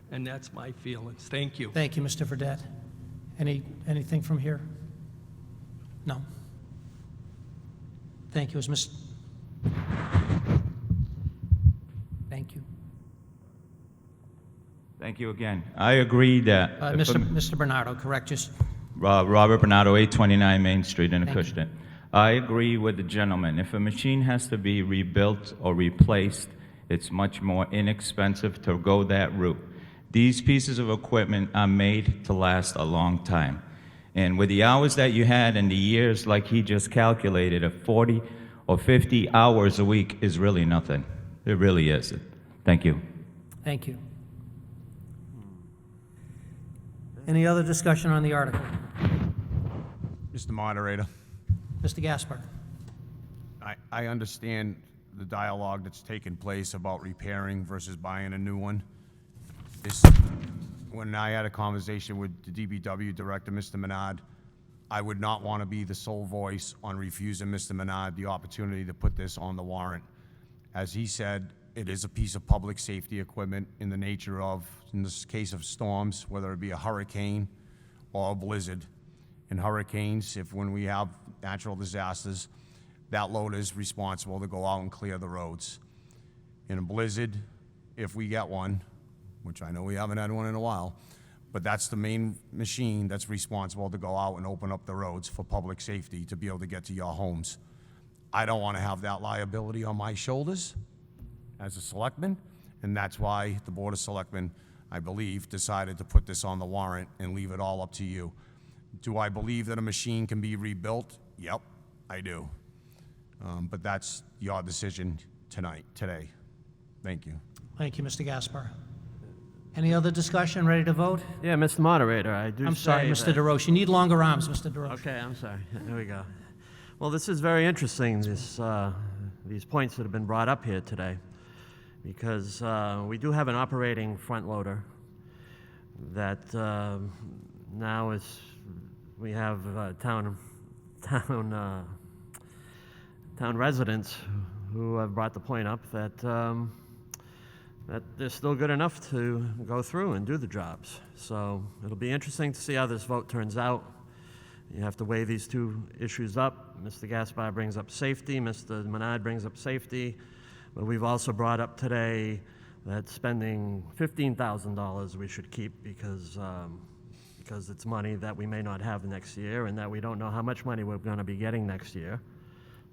And that's my feelings. Thank you. Thank you, Mr. Fredette. Anything from here? No. Thank you. Thank you. Thank you again. I agree that... Mr. Bernardo, correct, just... Robert Bernardo, 829 Main Street in Thank you. Acushnet. I agree with the gentleman. If a machine has to be rebuilt or replaced, it's much more inexpensive to go that route. These pieces of equipment are made to last a long time. And with the hours that you had and the years like he just calculated, a 40 or 50 hours a week is really nothing. It really is. Thank you. Thank you. Any other discussion on the article? Mr. Moderator, Mr. Gaspar? I understand the dialogue that's taken place about repairing versus buying a new one. When I had a conversation with the DPW director, Mr. Menard, I would not want to be the sole voice on refusing Mr. Menard the opportunity to put this on the warrant. As he said, it is a piece of public safety equipment in the nature of, in this case of storms, whether it be a hurricane or a blizzard. In hurricanes, when we have natural disasters, that loader is responsible to go out and clear the roads. In a blizzard, if we get one, which I know we haven't had one in a while, but that's the main machine that's responsible to go out and open up the roads for public safety to be able to get to your homes. I don't want to have that liability on my shoulders as a selectman, and that's why the Board of Selectmen, I believe, decided to put this on the warrant and leave it all up to you. Do I believe that a machine can be rebuilt? Yep, I do. But that's your decision today. Thank you. Thank you, Mr. Gaspar. Any other discussion? Ready to vote? Yeah, Mr. Moderator, I do I'm sorry, say Mr. that- DeRoche. You need longer arms, Mr. DeRoche. Okay, I'm sorry. There we go. Well, this is very interesting, these points that have been brought up here today, because we do have an operating front loader that now is, we have town residents who have brought the point up that that they're still good enough to go through and do the jobs. So it'll be interesting to see how this vote turns out. You have to weigh these two issues up. Mr. Gaspar brings up safety, Mr. Menard brings up safety, but we've also brought up today that spending $15,000 we should keep because it's money that we may not have next year and that we don't know how much money we're going to be getting next year.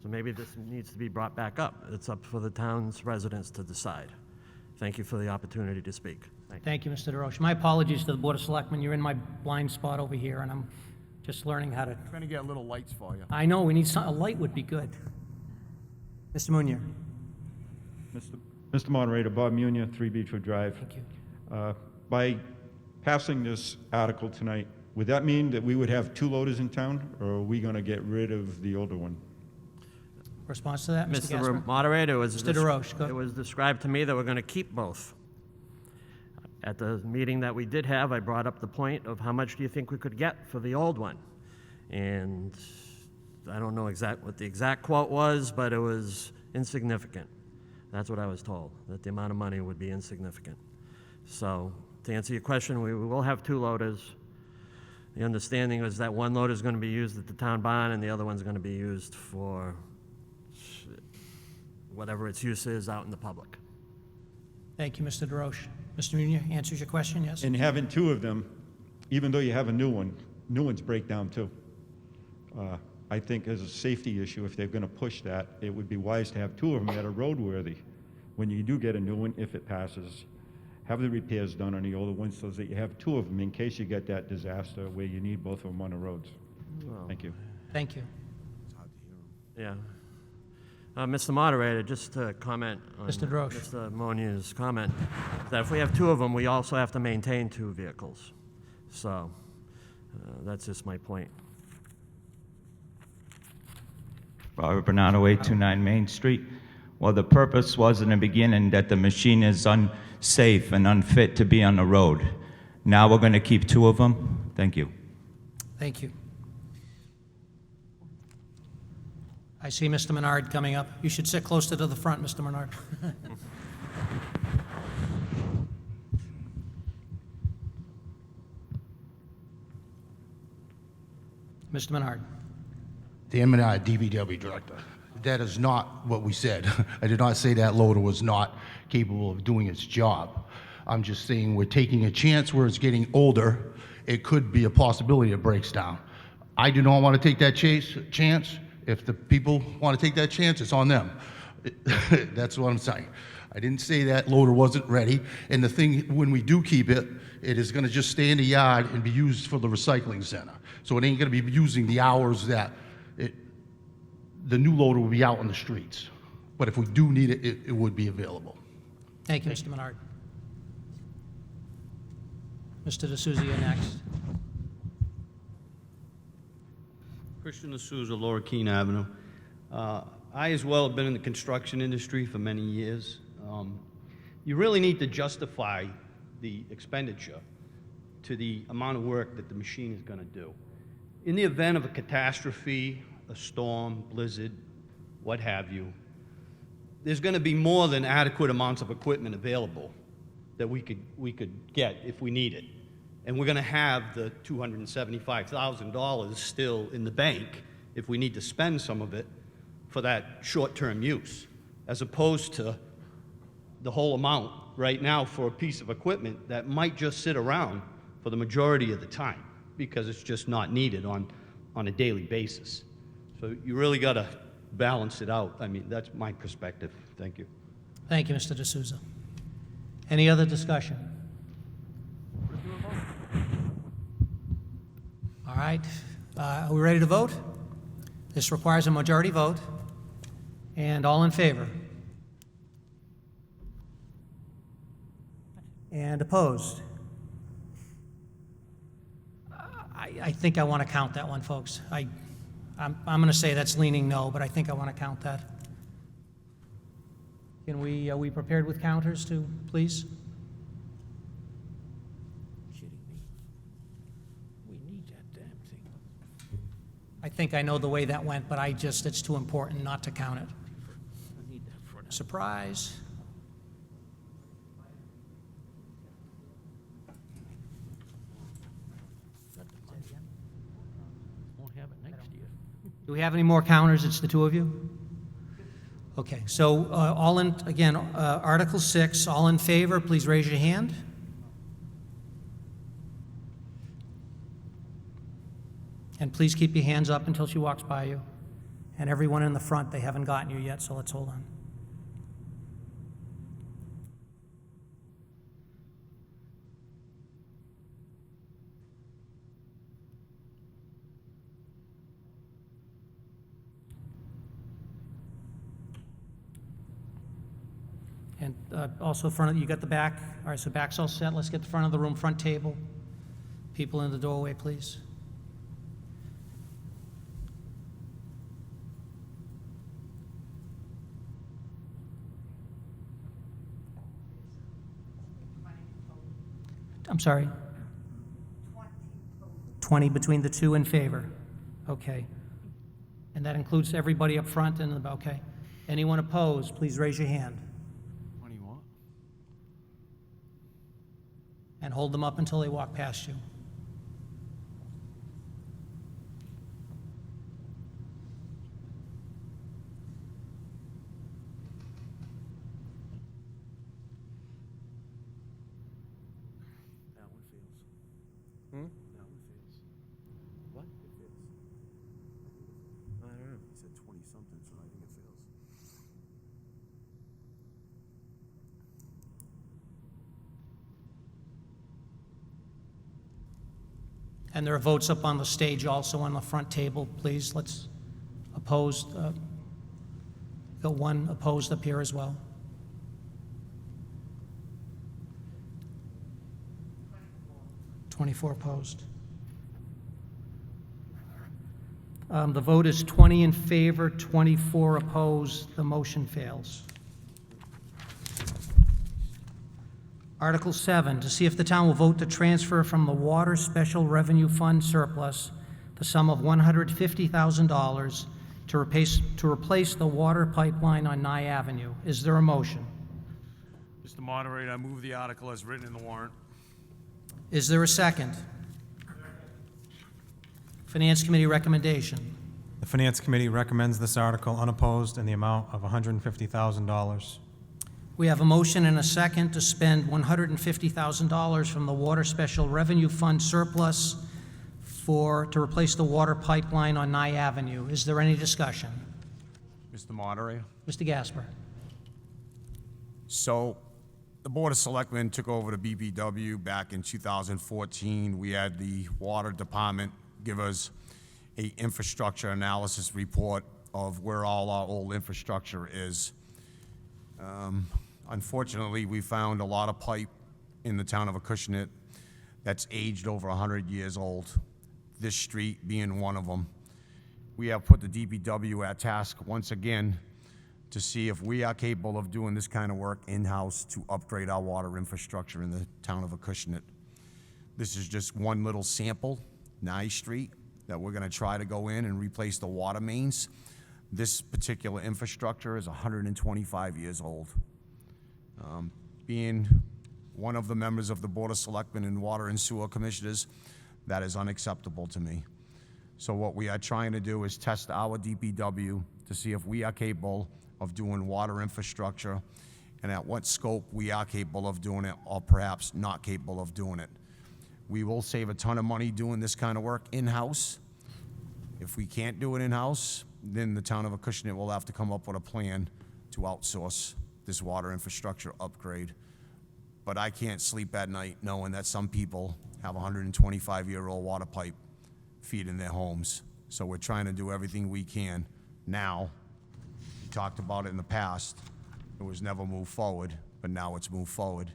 So maybe this needs to be brought back up. It's up for the town's residents to decide. Thank you for the opportunity to speak. Thank you, Mr. DeRoche. My apologies to the Board of Selectmen. You're in my blind spot over here, and I'm just learning how to... Trying to get little lights for you. I know, we need a light would be good. Mr. Munier. Mr. Moderator, Bob Munier, 3 Beechwood Drive. Thank you. By passing this article tonight, would that mean that we would have 2 loaders in town, or are we going to get rid of the older one? Response to that, Mr. Gaspar? Mr. Moderator, Mr. DeRoche, go. it was described to me that we're going to keep both. At the meeting that we did have, I brought up the point of how much do you think we could get for the old one? And I don't know what the exact quote was, but it was insignificant. That's what I was told, that the amount of money would be insignificant. So to answer your question, we will have 2 loaders. The understanding was that one loader is going to be used at the town barn and the other one's going to be used for whatever its use is out in the public. Thank you, Mr. DeRoche. Mr. Munier, answers your question, yes? And having 2 of them, even though you have a new one, new ones break down too. I think as a safety issue, if they're going to push that, it would be wise to have 2 of them that are roadworthy. When you do get a new one, if it passes, have the repairs done on the older ones so that you have 2 of them in case you get that disaster where you need both of them on the roads. Well, Thank you. Thank you. Yeah. Mr. Moderator, just to comment on Mr. Drosh. Mr. Monier's comment, that if we have two of them, we also have to maintain two vehicles. So that's just my point. Robert Bernardo, 829 Main Street. Well, the purpose was in the beginning that the machine is unsafe and unfit to be on the road. Now we're going to keep two of them. Thank you. Thank you. I see Mr. Menard coming up. You should sit closer to the front, Mr. Menard. Mr. Menard. Dan Menard, DPW Director. That is not what we said. I did not say that loader was not capable of doing its job. I'm just saying we're taking a chance where it's getting older. It could be a possibility it breaks down. I do not want to take that chance. If the people want to take that chance, it's on them. That's what I'm saying. I didn't say that loader wasn't ready. And the thing, when we do keep it, it is going to just stay in the yard and be used for the recycling center. So it ain't going to be using the hours that the new loader will be out on the streets. But if we do need it, it would be available. Thank you, Mr. Menard. Mr. D'Souza, you're next. Christian D'Souza, Lower Keene Avenue. I as well have been in the construction industry for many years. You really need to justify the expenditure to the amount of work that the machine is going to do. In the event of a catastrophe, a storm, blizzard, what have you, there's going to be more than adequate amounts of equipment available that we could get if we need it. And we're going to have the $275,000 still in the bank if we need to spend some of it for that short-term use, as opposed to the whole amount right now for a piece of equipment that might just sit around for the majority of the time because it's just not needed on a daily basis. So you really got to balance it out. I mean, that's my perspective. Thank you. Thank you, Mr. D'Souza. Any other discussion? All right. Are we ready to vote? This requires a majority vote. And all in favor? And opposed? I think I want to count that one, folks. I'm going to say that's leaning no, but I think I want to count that. Can we, are we prepared with counters too, please? Kidding me? We need that damn thing. I think I know the way that went, but it's too important not to count it. I need that for now. Surprise. Got the money. Won't have it next year. Do we have any more counters? It's the two of you? Okay, so Article 6, all in favor, please raise your hand. And please keep your hands up until she walks by you. And everyone in the front, they haven't gotten you yet, so let's hold on. And also you got the back. All right, so back's all set. Let's get the front of the room, front table. People in the doorway, please. I'm sorry? 20 between the two in favor. Okay. And that includes everybody up front and okay. Anyone opposed, please raise your hand. And hold them up until they walk past you. That one fails. That one fails. What? It fails. I don't know. He said 20-something, so I think it fails. And there are votes up on the stage also on the front table, please. Let's oppose. Got one opposed up here as well. Twenty-four opposed. The vote is 20 in favor, 24 opposed. The motion fails. Article 7, to see if the town will vote to transfer from the Water Special Revenue Fund surplus the sum of $150,000 to replace the water pipeline on Nye Avenue. Is there a motion? Mr. Moderator, I move the article as written in the warrant. Is there a second? Finance Committee recommendation. The Finance Committee recommends this article unopposed in the amount of $150,000. We have a motion and a second to spend $150,000 from the Water Special Revenue Fund surplus to replace the water pipeline on Nye Avenue. Is there any discussion? Mr. Moderator? Mr. Gaspar. So, the Board of Selectmen took over the BPW back in 2014. We had the Water Department give us a infrastructure analysis report of where all our old infrastructure is. Unfortunately, we found a lot of pipe in the town of Acushnet that's aged over 100 years old, this street being one of them. We have put the DPW at task once again to see if we are capable of doing this kind of work in-house to upgrade our water infrastructure in the town of Acushnet. This is just one little sample, Nye Street, that we're gonna try to go in and replace the water mains. This particular infrastructure is 125 years old. Being one of the members of the Board of Selectmen and Water and Sewer Commissioners, that is unacceptable to me. So what we are trying to do is test our DPW to see if we are capable of doing water infrastructure and at what scope we are capable of doing it or perhaps not capable of doing it. We will save a ton of money doing this kind of work in-house. If we can't do it in-house, then the town of Acushnet will have to come up with a plan to outsource this water infrastructure upgrade. But I can't sleep at night knowing that some people have a 125-year-old water pipe feeding their homes. So we're trying to do everything we can now. We talked about it in the past. It was never moved forward, but now it's moved forward.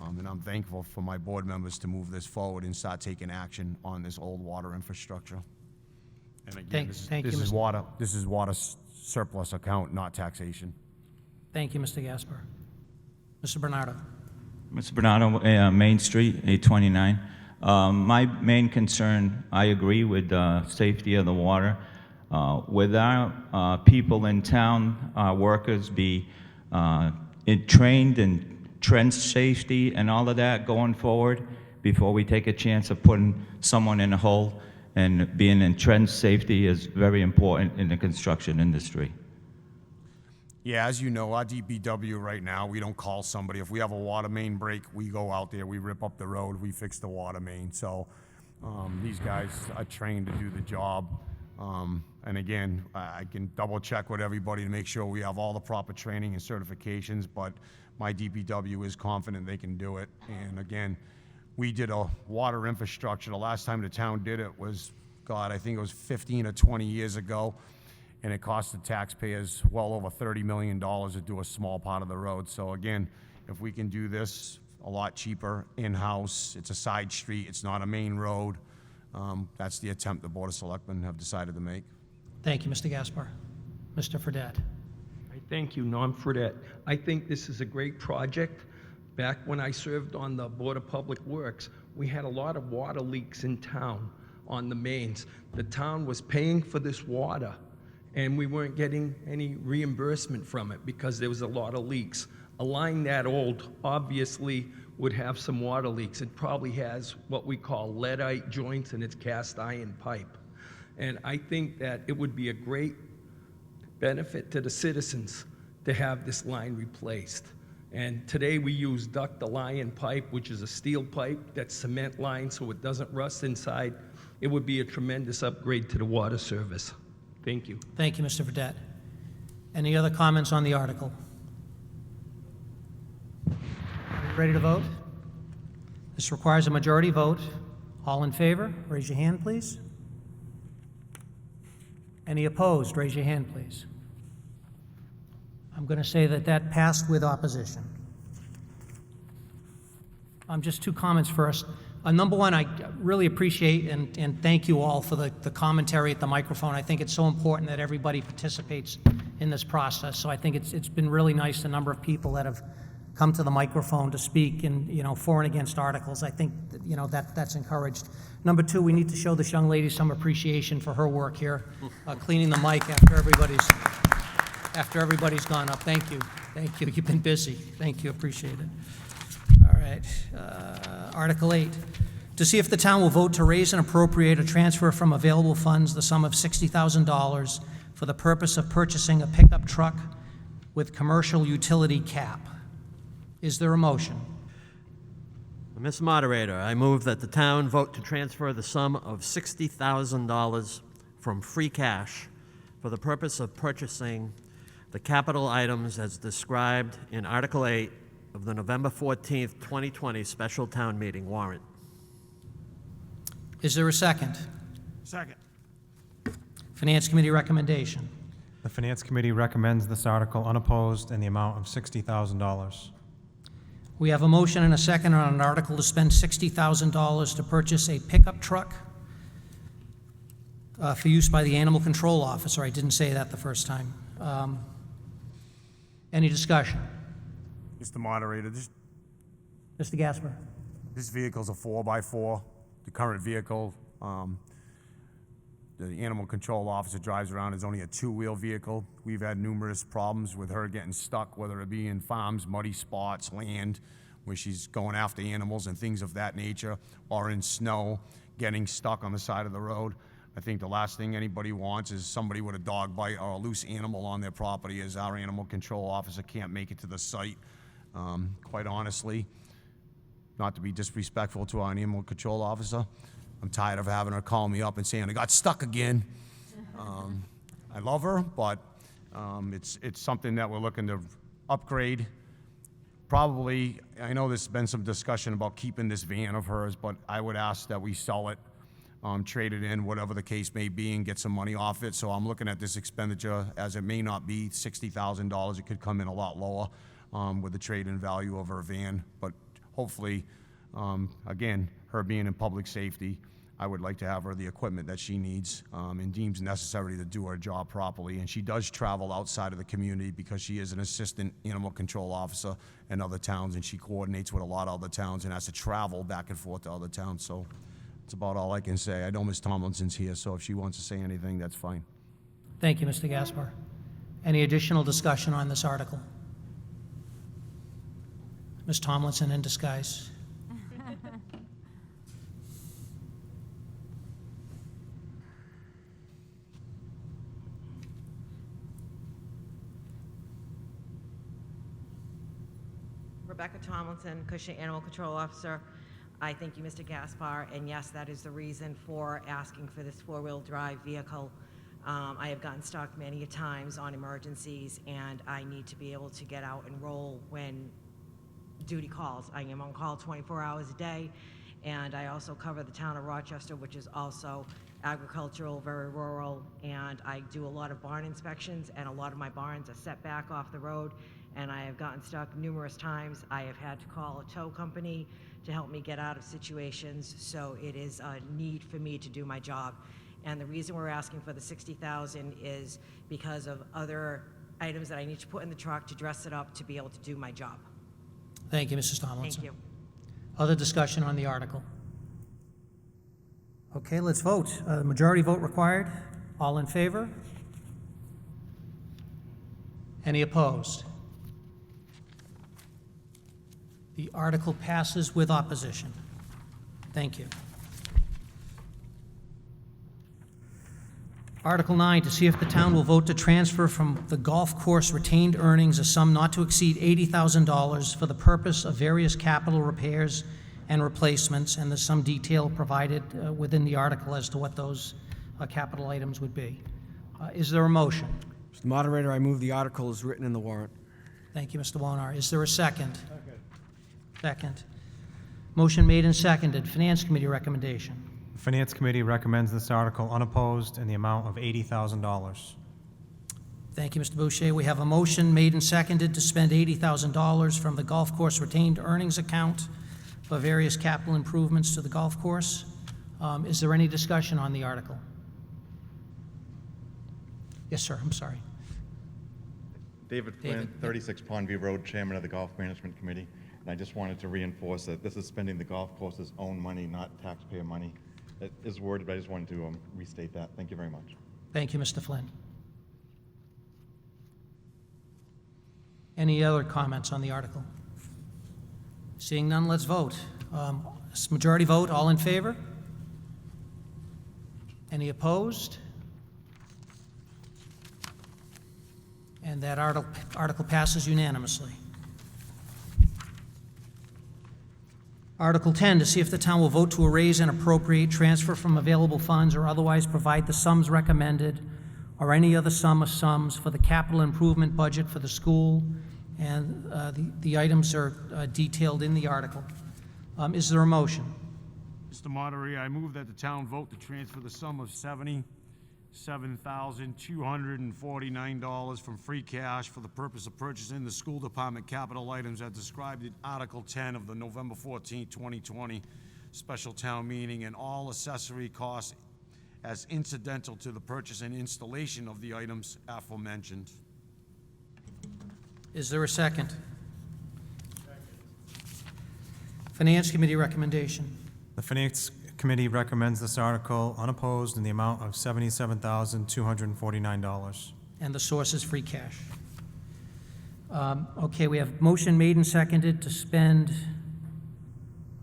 And I'm thankful for my board members to move this forward and start taking action on this old water infrastructure. And again, Thank you, this is Mr. water surplus account, not taxation. Thank you, Mr. Gaspar. Mr. Bernardo. Mr. Bernardo, Main Street, 829. My main concern, I agree with the safety of the water. With our people in town, our workers be trained in trench safety and all of that going forward before we take a chance of putting someone in a hole, and being in trench safety is very important in the construction industry. Yeah, as you know, our DPW right now, we don't call somebody. If we have a water main break, we go out there, we rip up the road, we fix the water main. So these guys are trained to do the job. And again, I can double check with everybody to make sure we have all the proper training and certifications, but my DPW is confident they can do it. And again, we did a water infrastructure. The last time the town did it was, God, I think it was 15 or 20 years ago. And it cost the taxpayers well over $30 million to do a small part of the road. So again, if we can do this a lot cheaper in-house, it's a side street, it's not a main road, that's the attempt the Board of Selectmen have decided to make. Thank you, Mr. Gaspar. Mr. Fredette. Thank you, Norm Fredette. I think this is a great project. Back when I served on the Board of Public Works, we had a lot of water leaks in town on the mains. The town was paying for this water, and we weren't getting any reimbursement from it because there was a lot of leaks. A line that old obviously would have some water leaks. It probably has what we call leadite joints in its cast iron pipe. And I think that it would be a great benefit to the citizens to have this line replaced. And today we use ductile iron pipe, which is a steel pipe that's cement lined so it doesn't rust inside. It would be a tremendous upgrade to the water service. Thank you. Thank you, Mr. Fredette. Any other comments on the article? Ready to vote? This requires a majority vote. All in favor, raise your hand, please. Any opposed, raise your hand, please. I'm going to say that that passed with opposition. Just two comments first. Number one, I really appreciate and thank you all for the commentary at the microphone. I think it's so important that everybody participates in this process. So I think it's been really nice, the number of people that have come to the microphone to speak and, for and against articles. I think, that's encouraged. Number two, we need to show this young lady some appreciation for her work here, cleaning the mic after everybody's gone up. Thank you. Thank you. You've been busy. Thank you. Appreciate it. All right. Article 8. To see if the town will vote to raise and appropriate or transfer from available funds the sum of $60,000 for the purpose of purchasing a pickup truck with commercial utility cap. Is there a motion? Mr. Moderator, I move that the town vote to transfer the sum of $60,000 from free cash for the purpose of purchasing the capital items as described in Article 8 of the November 14th, 2020 special town meeting warrant. Is there a second? Second. Finance Committee recommendation. The Finance Committee recommends this article unopposed in the amount of $60,000. We have a motion and a second on an article to spend $60,000 to purchase a pickup truck for use by the Animal Control Officer. I didn't say that the first time. Any discussion? Mr. Moderator, Mr. Gaspar? this vehicle's a 4x4. The current vehicle, the animal control officer drives around is only a two-wheel vehicle. We've had numerous problems with her getting stuck, whether it be in farms, muddy spots, land, where she's going after animals and things of that nature, or in snow, getting stuck on the side of the road. I think the last thing anybody wants is somebody with a dog bite or a loose animal on their property, as our animal control officer can't make it to the site. Quite honestly, not to be disrespectful to our animal control officer, I'm tired of having her call me up and saying, I got stuck again. I love her, but it's something that we're looking to upgrade. Probably, I know there's been some discussion about keeping this van of hers, but I would ask that we sell it, trade it in, whatever the case may be, and get some money off it. So I'm looking at this expenditure as it may not be $60,000. It could come in a lot lower with the trade-in value of her van. But hopefully, again, her being in public safety, I would like to have her the equipment that she needs and deems necessary to do her job properly. And she does travel outside of the community because she is an assistant animal control officer in other towns, and she coordinates with a lot of other towns and has to travel back and forth to other towns. So that's about all I can say. I know Ms. Tomlinson's here, so if she wants to say anything, that's fine. Thank you, Mr. Gaspar. Any additional discussion on this article? Ms. Tomlinson in disguise. Rebecca Tomlinson, Acushnet Animal Control Officer. I thank you, Mr. Gaspar, and yes, that is the reason for asking for this four-wheel drive vehicle. I have gotten stuck many times on emergencies, and I need to be able to get out and roll when duty calls. I am on call 24 hours a day, and I also cover the town of Rochester, which is also agricultural, very rural, and I do a lot of barn inspections, and a lot of my barns are set back off the road, and I have gotten stuck numerous times. I have had to call a tow company to help me get out of situations, so it is a need for me to do my job. And the reason we're asking for the $60,000 is because of other items that I need to put in the truck to dress it up to be able to do my job. Thank you, Mrs. Tomlinson. Thank you. Other discussion on the article? Okay, let's vote. Majority vote required. All in favor? Any opposed? The article passes with opposition. Thank you. Article 9, to see if the town will vote to transfer from the golf course retained earnings a sum not to exceed $80,000 for the purpose of various capital repairs and replacements, and there's some detail provided within the article as to what those capital items would be. Is there a motion? Mr. Moderator, I move the article as written in the warrant. Thank you, Mr. Wojnar. Is there a second? Second. Motion made and seconded. Finance Committee recommendation. The Finance Committee recommends this article unopposed in the amount of $80,000. Thank you, Mr. Boucher. We have a motion made and seconded to spend $80,000 from the golf course retained earnings account for various capital improvements to the golf course. Is there any discussion on the article? Yes, sir, I'm sorry. David Flynn, 36 Pondview Road, Chairman of the Golf Management Committee. And I just wanted to reinforce that this is spending the golf course's own money, not taxpayer money. It is worded, but I just wanted to restate that. Thank you very much. Thank you, Mr. Flynn. Any other comments on the article? Seeing none, let's vote. Majority vote, all in favor? Any opposed? And that article passes unanimously. Article 10, to see if the town will vote to raise and appropriate, transfer from available funds, or otherwise provide the sums recommended or any other sum of sums for the capital improvement budget for the school, and the items are detailed in the article. Is there a motion? Mr. Moderator, I move that the town vote to transfer the sum of $77,249 from free cash for the purpose of purchasing the school department capital items as described in Article 10 of the November 14, 2020 special town meeting, and all accessory costs as incidental to the purchase and installation of the items aforementioned. Is there a second? Finance Committee recommendation. The Finance Committee recommends this article unopposed in the amount of $77,249. And the source is free cash. Okay, we have motion made and seconded to spend,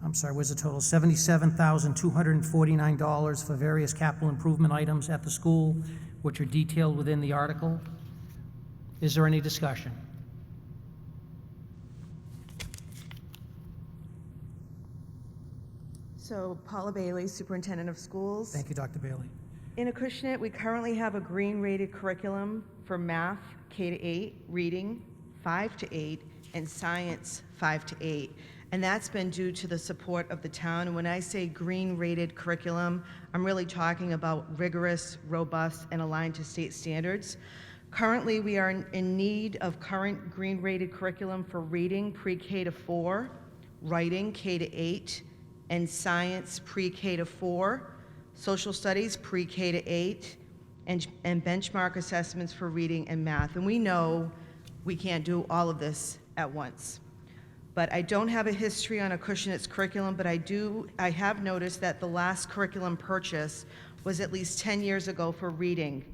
I'm sorry, where's the total? $77,249 for various capital improvement items at the school, which are detailed within the article. Is there any discussion? So Paula Bailey, Superintendent of Schools. Thank you, Dr. Bailey. In Acushnet, we currently have a green-rated curriculum for math, K-8, reading, 5-8, and science, 5-8. And that's been due to the support of the town. And when I say green-rated curriculum, I'm really talking about rigorous, robust, and aligned to state standards. Currently, we are in need of current green-rated curriculum for reading, pre-K to 4, writing, K to 8, and science, pre-K to 4, social studies, pre-K to 8, and benchmark assessments for reading and math. And we know we can't do all of this at once. But I don't have a history on Acushnet's curriculum, but I have noticed that the last curriculum purchase was at least 10 years ago for reading.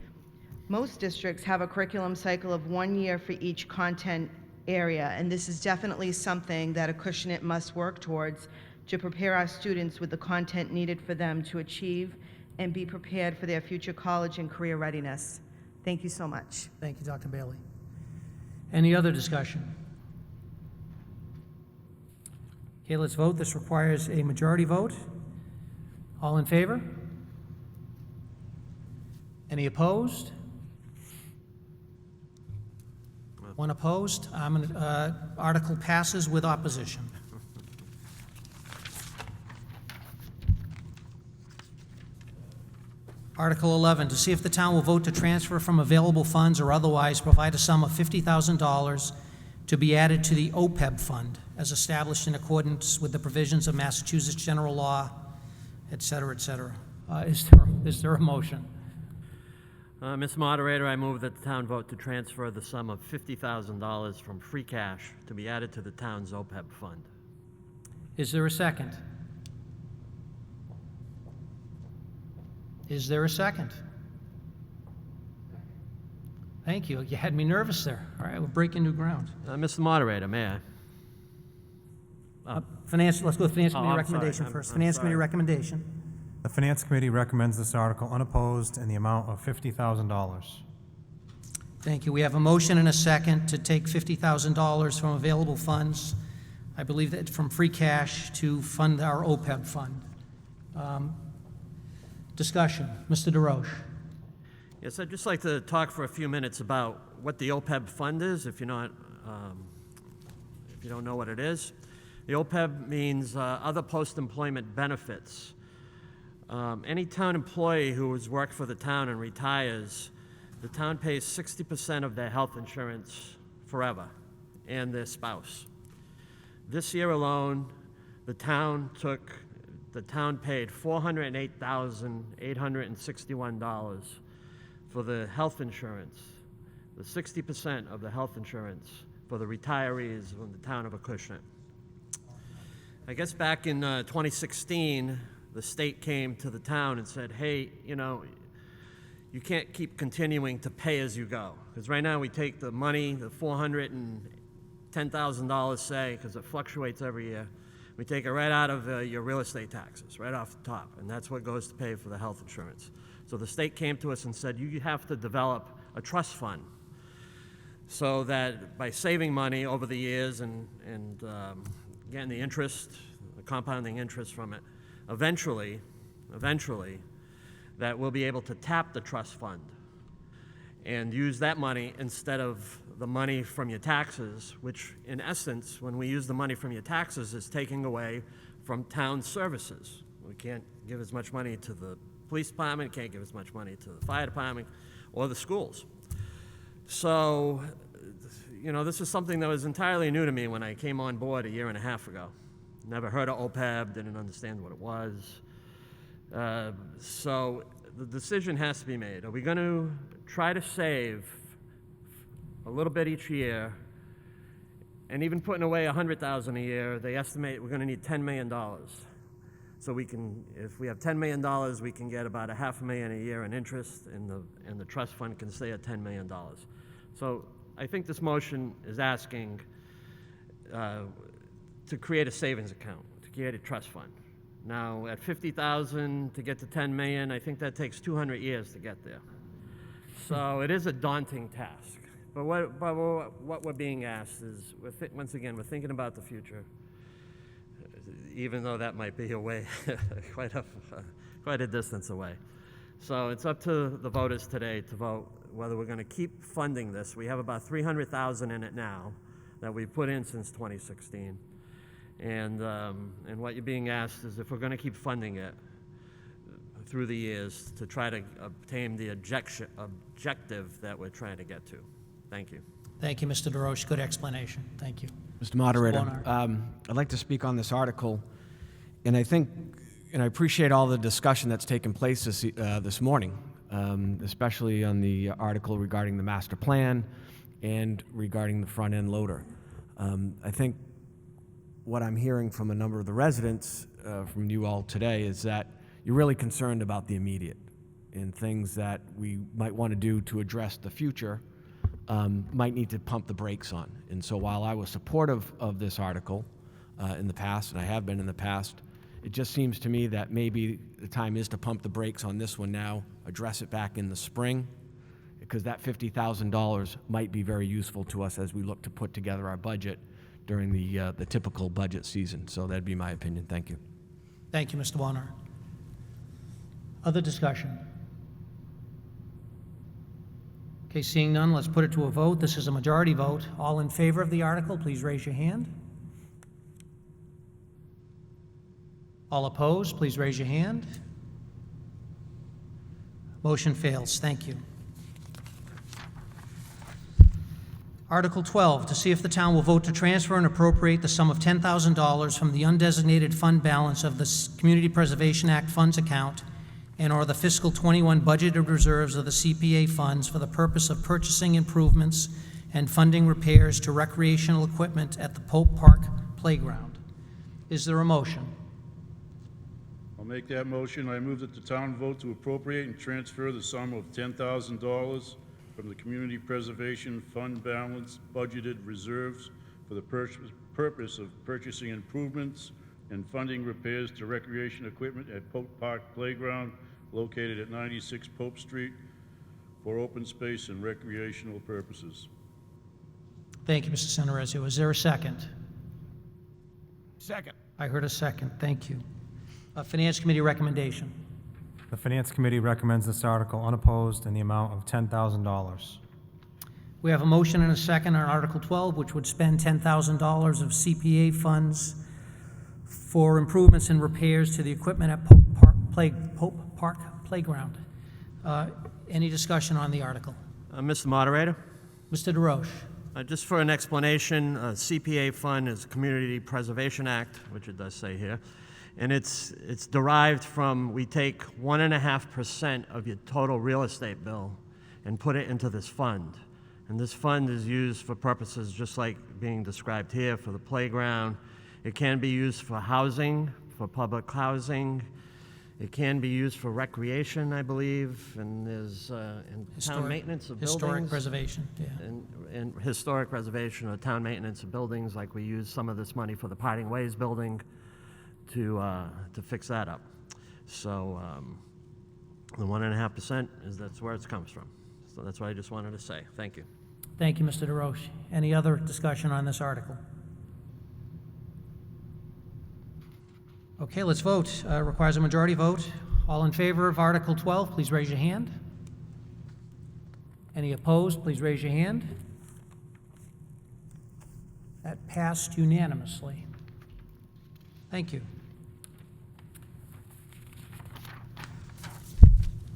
Most districts have a curriculum cycle of 1 year for each content area, and this is definitely something that Acushnet must work towards to prepare our students with the content needed for them to achieve and be prepared for their future college and career readiness. Thank you so much. Thank you, Dr. Bailey. Any other discussion? Okay, let's vote. This requires a majority vote. All in favor? Any opposed? One opposed. Article passes with opposition. Article 11, to see if the town will vote to transfer from available funds or otherwise provide a sum of $50,000 to be added to the OPEB fund as established in accordance with the provisions of Massachusetts general law, et cetera, et cetera. Is there a motion? Mr. Moderator, I move that the town vote to transfer the sum of $50,000 from free cash to be added to the town's OPEB fund. Is there a second? Is there a second? Thank you. You had me nervous there. All right, we're breaking new ground. Mr. Moderator, may I? Let's go with Finance Committee I'm recommendation sorry. first. I'm Finance sorry. Committee recommendation. The Finance Committee recommends this article unopposed in the amount of $50,000. Thank you. We have a motion and a second to take $50,000 from available funds, I believe that from free cash, to fund our OPEB fund. Discussion. Mr. DeRoche. Yes, I'd just like to talk for a few minutes about what the OPEB fund is, if you don't know what it is. The OPEB means other post-employment benefits. Any town employee who has worked for the town and retires the town pays 60% of their health insurance forever, and their spouse. This year alone, the town paid $408,861 for the health insurance, the 60% of the health insurance for the retirees in the town of Acushnet. I guess back in 2016, the state came to the town and said, hey, you can't keep continuing to pay as you go. Because right now we take the money, the $410,000, say, because it fluctuates every year, we take it right out of your real estate taxes, right off the top, and that's what goes to pay for the health insurance. So the state came to us and said, you have to develop a trust fund so that by saving money over the years and getting the interest, the compounding interest from it, eventually, that we'll be able to tap the trust fund and use that money instead of the money from your taxes, which in essence, when we use the money from your taxes, is taking away from town services. We can't give as much money to the police department, can't give as much money to the fire department or the schools. So, this is something that was entirely new to me when I came on board a year and a half ago. Never heard of OPEB, didn't understand what it was. So the decision has to be made. Are we going to try to save a little bit each year, and even putting away $100,000 a year, they estimate we're going to need $10 million. So we can, if we have $10 million, we can get about $500,000 a year in interest, and the trust fund can stay at $10 million. So I think this motion is asking to create a savings account, to create a trust fund. Now, at $50,000 to get to $10 million, I think that takes 200 years to get there. So it is a daunting task. But what we're being asked is, once again, we're thinking about the future, even though that might be away, quite a distance away. So it's up to the voters today to vote whether we're going to keep funding this. We have about $300,000 in it now that we've put in since 2016. And what you're being asked is if we're going to keep funding it through the years to try to obtain the objective that we're trying to get to. Thank you. Thank you, Mr. DeRoche. Good explanation. Thank you. Mr. Moderator, Wojnar. I'd like to speak on this article, and I think, and I appreciate all the discussion that's taken place this morning, especially on the article regarding the master plan and regarding the front-end loader. I think what I'm hearing from a number of the residents from you all today is that you're really concerned about the immediate and things that we might want to do to address the future might need to pump the brakes on. And so while I was supportive of this article in the past, and I have been in the past, it just seems to me that maybe the time is to pump the brakes on this one now, address it back in the spring, because that $50,000 might be very useful to us as we look to put together our budget during the typical budget season. So that'd be my opinion. Thank you. Thank you, Mr. Wojnar. Other discussion? Okay, seeing none, let's put it to a vote. This is a majority vote. All in favor of the article, please raise your hand. All opposed, please raise your hand. Motion fails. Thank you. Article 12, to see if the town will vote to transfer and appropriate the sum of $10,000 from the undesignated fund balance of the Community Preservation Act funds account and/or the fiscal 21 budgeted reserves of the CPA funds for the purpose of purchasing improvements and funding repairs to recreational equipment at the Pope Park Playground. Is there a motion? I'll make that motion. I move that the town vote to appropriate and transfer the sum of $10,000 from the Community Preservation Fund balance budgeted reserves for the purpose of purchasing improvements and funding repairs to recreation equipment at Pope Park Playground located at 96 Pope Street for open space and recreational purposes. Thank you, Mr. Senarizio. Is there a second? Second. I heard a second. Thank you. Finance Committee recommendation. The Finance Committee recommends this article unopposed in the amount of $10,000. We have a motion and a second on Article 12, which would spend $10,000 of CPA funds for improvements and repairs to the equipment at Pope Park Playground. Any discussion on the article? Mr. Moderator? Mr. DeRoche. Just for an explanation, CPA fund is Community Preservation Act, which it does say here, and it's derived from, we take 1.5% of your total real estate bill and put it into this fund. And this fund is used for purposes just like being described here, for the playground. It can be used for housing, for public housing. It can be used for recreation, I believe, and there's and town maintenance of buildings. Historic preservation, yeah. And historic preservation or town maintenance of buildings, like we use some of this money for the Parting Ways building to fix that up. So the 1.5% that's where it comes from. So that's what I just wanted to say. Thank you. Thank you, Mr. DeRoche. Any other discussion on this article? Okay, let's vote. Requires a majority vote. All in favor of Article 12, please raise your hand. Any opposed, please raise your hand. That passed unanimously. Thank you.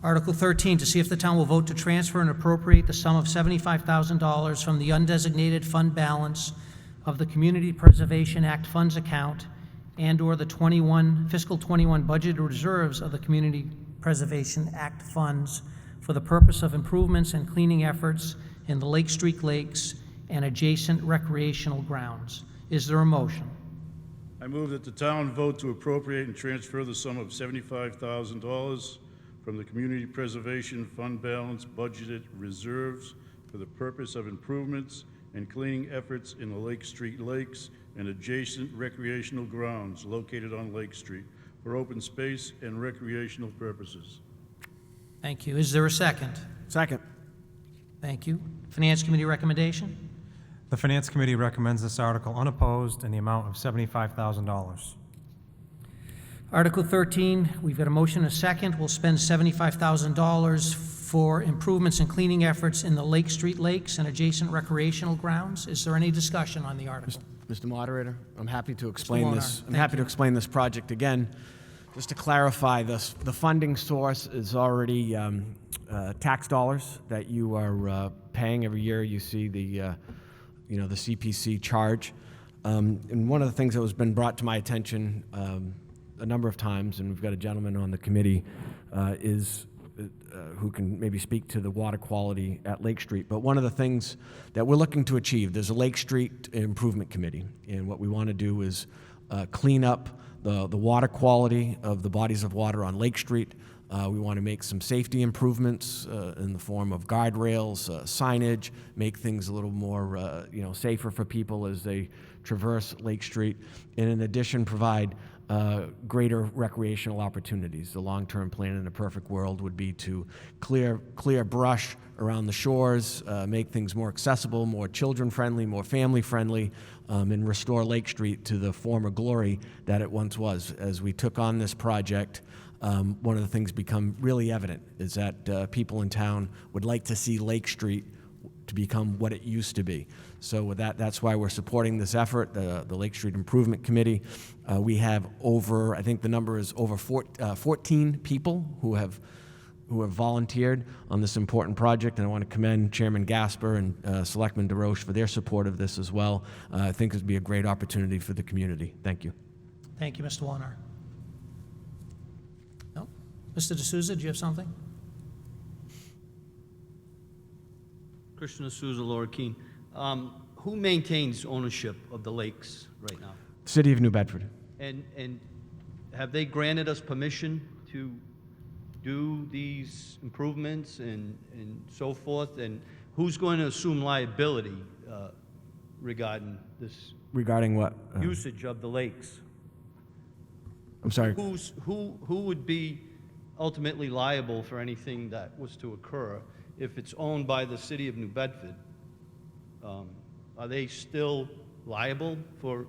Article 13, to see if the town will vote to transfer and appropriate the sum of $75,000 from the undesignated fund balance of the Community Preservation Act funds account and/or the fiscal 21 budgeted reserves of the Community Preservation Act funds for the purpose of improvements and cleaning efforts in the Lake Street lakes and adjacent recreational grounds. Is there a motion? I move that the town vote to appropriate and transfer the sum of $75,000 from the Community Preservation Fund balance budgeted reserves for the purpose of improvements and cleaning efforts in the Lake Street lakes and adjacent recreational grounds located on Lake Street for open space and recreational purposes. Thank you. Is there a second? Second. Thank you. Finance Committee recommendation? The Finance Committee recommends this article unopposed in the amount of $75,000. Article 13, we've got a motion and a second. We'll spend $75,000 for improvements and cleaning efforts in the Lake Street lakes and adjacent recreational grounds. Is there any discussion on the article? Mr. Moderator, I'm happy to explain this. Wojnar, I'm happy to explain this project again. Just to clarify, the funding source is already tax dollars that you are paying every year. You see the CPC charge. And one of the things that has been brought to my attention a number of times, and we've got a gentleman on the committee who can maybe speak to the water quality at Lake Street. But one of the things that we're looking to achieve, there's a Lake Street Improvement Committee, and what we want to do is clean up the water quality of the bodies of water on Lake Street. We want to make some safety improvements in the form of guardrails, signage, make things a little more safer for people as they traverse Lake Street, and in addition provide greater recreational opportunities. The long-term plan in a perfect world would be to clear brush around the shores, make things more accessible, more children-friendly, more family-friendly, and restore Lake Street to the former glory that it once was. As we took on this project, one of the things become really evident is that people in town would like to see Lake Street to become what it used to be. So with that's why we're supporting this effort, the Lake Street Improvement Committee. We have over, I think the number is over 14 people who have volunteered on this important project, and I want to commend Chairman Gaspar and Selectman DeRoche for their support of this as well. I think it would be a great opportunity for the community. Thank you. Thank you, Mr. Wojnar. No? Mr. D'Souza, do you have something? Christian D'Souza, Laura Keene. Who maintains ownership of the lakes right now? City of New Bedford. And have they granted us permission to do these improvements and so forth? And who's going to assume liability regarding this? Regarding what? Usage of the lakes. I'm sorry. Who would be ultimately liable for anything that was to occur if it's owned by the City of New Bedford? Are they still liable for,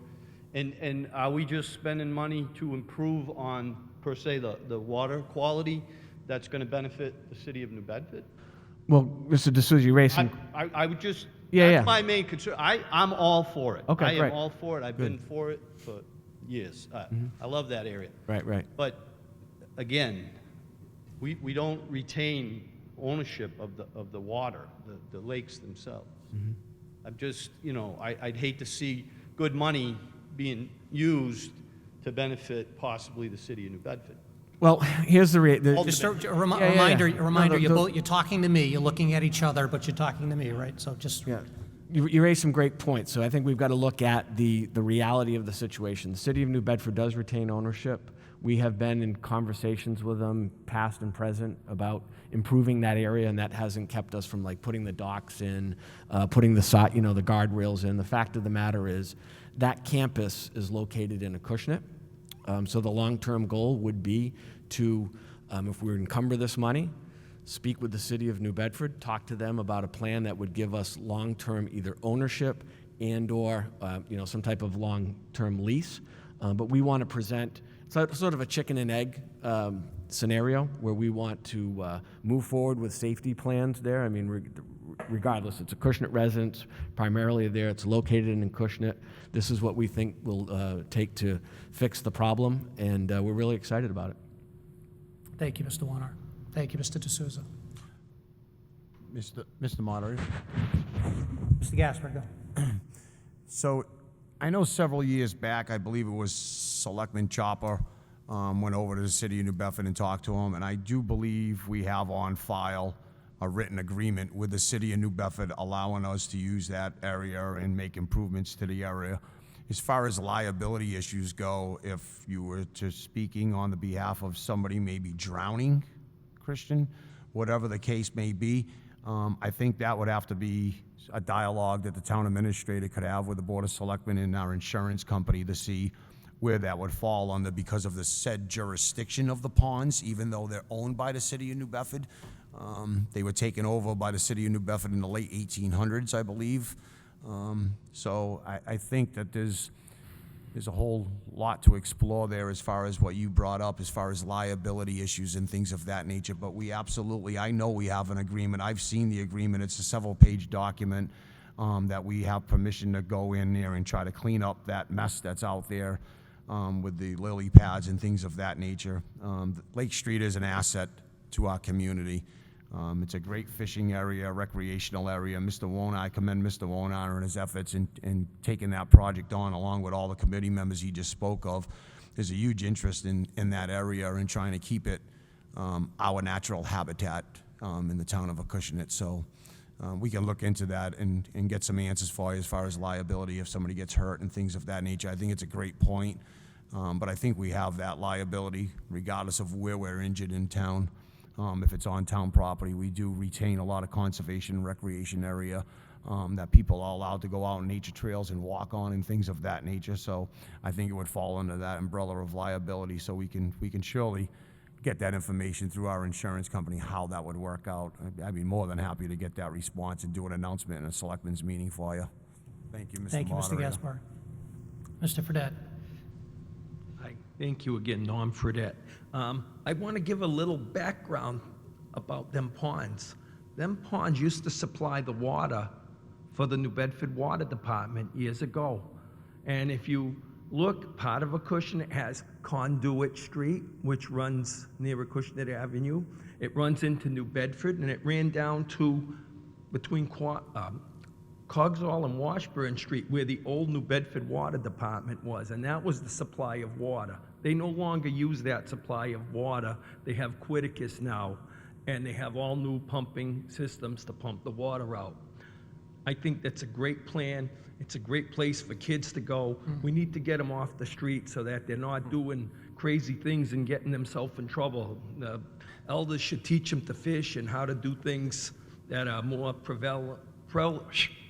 and are we just spending money to improve on, per se, the water quality that's going to benefit the City of New Bedford? Well, Mr. D'Souza, you raised some... I would just, Yeah, that's yeah. my main concern. I'm all for it. Okay, I great. am all for it. I've Good. been for it for years. I love that area. Right. But again, we don't retain ownership of the water, the lakes themselves. I'm just, I'd hate to see good money being used to benefit possibly the city of New Bedford. Well, here's the Just a Yeah, yeah, yeah. reminder, No, you're talking to me, you're looking at each other, but you're talking to me, right? So just. Yeah. You raised some great points, so I think we've got to look at the reality of the situation. The city of New Bedford does retain ownership. We have been in conversations with them, past and present, about improving that area, and that hasn't kept us from like putting the docks in, putting the the guardrails in. The fact of the matter is that campus is located in Acushnet, so the long-term goal would be to, if we encumber this money, speak with the city of New Bedford, talk to them about a plan that would give us long-term either ownership and/or some type of long-term lease. But we want to present sort of a chicken and egg scenario where we want to move forward with safety plans there. I mean, regardless, it's Acushnet residents primarily there. It's located in Acushnet. This is what we think will take to fix the problem, and we're really excited about it. Thank you, Mr. Wojnar. Thank you, Mr. D'Souza. Mr. Moderator. Mr. Gaspar, go. So I know several years back, I believe it was Selectman Chopper went over to the city of New Bedford and talked to him, and I do believe we have on file a written agreement with the city of New Bedford allowing us to use that area and make improvements to the area. As far as liability issues go, if you were to speaking on the behalf of somebody maybe drowning, Christian, whatever the case may be, I think that would have to be a dialogue that the town administrator could have with the Board of Selectmen and our insurance company to see where that would fall under because of the said jurisdiction of the ponds, even though they're owned by the city of New Bedford. They were taken over by the city of New Bedford in the late 1800s, I believe. So I think that there's a whole lot to explore there as far as what you brought up, as far as liability issues and things of that nature. But we absolutely, I know we have an agreement. I've seen the agreement. It's a several-page document that we have permission to go in there and try to clean up that mess that's out there with the lily pads and things of that nature. Lake Street is an asset to our community. It's a great fishing area, recreational area. Mr. Wojnar, I commend Mr. Wojnar and his efforts in taking that project on, along with all the committee members he just spoke of. There's a huge interest in that area and trying to keep it our natural habitat in the town of Acushnet. So we can look into that and get some answers for you as far as liability if somebody gets hurt and things of that nature. I think it's a great point, but I think we have that liability regardless of where we're injured in town. If it's on town property, we do retain a lot of conservation and recreation area that people are allowed to go out on nature trails and walk on and things of that nature. So I think it would fall under that umbrella of liability. So we can surely get that information through our insurance company, how that would work out. I'd be more than happy to get that response and do an announcement in a selectmen's meeting for you. Thank you, Mr. Thank you, Mr. Moderator. Gaspar. Mr. Fredette. Hi, thank you again, Norm Fredette. I want to give a little background about them ponds. Them ponds used to supply the water for the New Bedford Water Department years ago. And if you look, part of Acushnet has Conduit Street, which runs near Acushnet Avenue. It runs into New Bedford, and it ran down to between Cogswell and Washburn Street, where the old New Bedford Water Department was, and that was the supply of water. They no longer use that supply of water. They have Quiticus now, and they have all new pumping systems to pump the water out. I think that's a great plan. It's a great place for kids to go. We need to get them off the street so that they're not doing crazy things and getting themselves in trouble. The elders should teach them to fish and how to do things that are more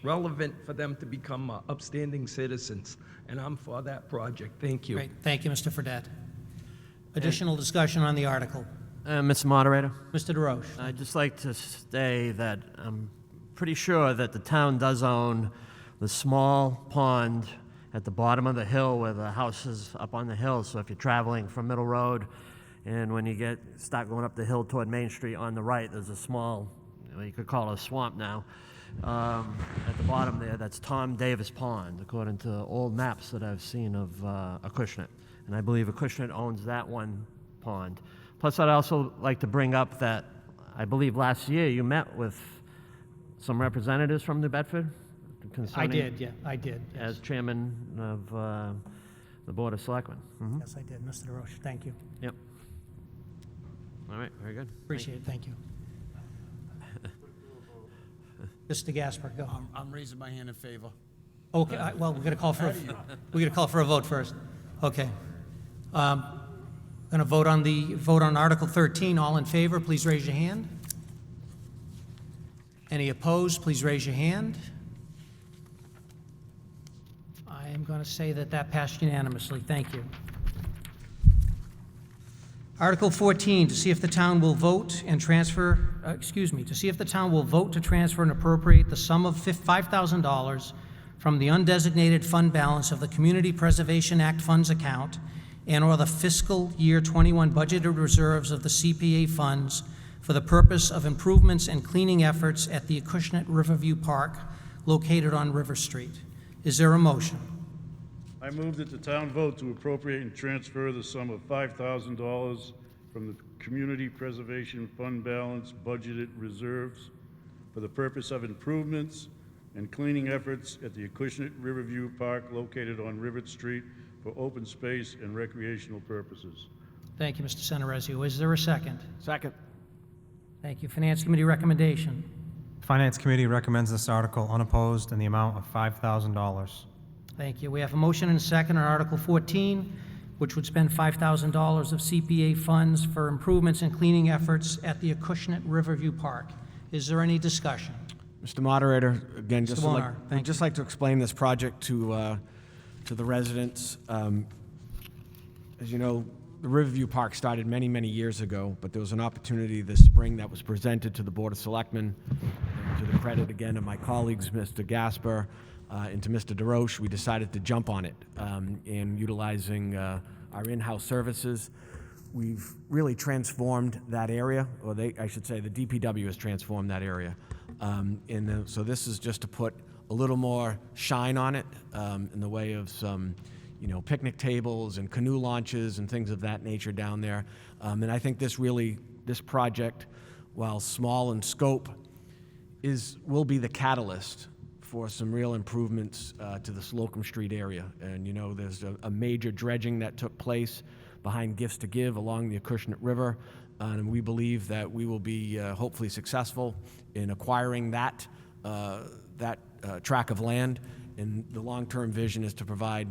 relevant for them to become upstanding citizens. And I'm for that project. Thank you. Great. Thank you, Mr. Fredette. Additional discussion on the article. Mr. Moderator? Mr. DeRoche. I'd just like to say that I'm pretty sure that the town does own the small pond at the bottom of the hill where the house is up on the hill. So if you're traveling from Middle Road and when you start going up the hill toward Main Street on the right, there's a small, you could call it a swamp now, at the bottom there. That's Tom Davis Pond, according to old maps that I've seen of Acushnet. And I believe Acushnet owns that one pond. Plus, I'd also like to bring up that I believe last year you met with some representatives from New Bedford I concerning... did, yeah, I did. Yes. As chairman of the Board of Selectmen. Mhm. Yes, I did, Mr. DeRoche. Thank you. Yep. All right, very good. Appreciate it, thank you. Mr. Gaspar, go. I'm raising my hand in favor. Okay, well, we're going to call for, a vote first. Okay. Going to vote on Article 13. All in favor, please raise your hand. Any opposed, please raise your hand. I am going to say that that passed unanimously. Thank you. Article 14, to see if the town will vote and transfer, to see if the town will vote to transfer and appropriate the sum of $5,000 from the undesignated fund balance of the Community Preservation Act funds account and/or the fiscal year 21 budgeted reserves of the CPA funds for the purpose of improvements and cleaning efforts at the Acushnet Riverview Park located on River Street. Is there a motion? I move that the town vote to appropriate and transfer the sum of $5,000 from the Community Preservation Fund balance budgeted reserves for the purpose of improvements and cleaning efforts at the Acushnet Riverview Park located on Rivet Street for open space and recreational purposes. Thank you, Mr. Centerezio. Is there a second? Second. Thank you. Finance Committee recommendation. Finance Committee recommends this article unopposed in the amount of $5,000. Thank you. We have a motion and a second on Article 14, which would spend $5,000 of CPA funds for improvements and cleaning efforts at the Acushnet Riverview Park. Is there any discussion? Mr. Moderator, again, Mr. Wojnar, I'd just like to explain this project to the residents. As you know, the Riverview Park started many, many years ago, but there was an opportunity this spring that was presented to the Board of Selectmen. And to the credit, again, of my colleagues, Mr. Gaspar, and to Mr. DeRoche, we decided to jump on it in utilizing our in-house services. We've really transformed that area, or I should say the DPW has transformed that area. So this is just to put a little more shine on it in the way of some, picnic tables and canoe launches and things of that nature down there. And I think this project, while small in scope, will be the catalyst for some real improvements to the Slocum Street area. And there's a major dredging that took place behind Gifts to Give along the Acushnet River, and we believe that we will be hopefully successful in acquiring that tract of land. And the long-term vision is to provide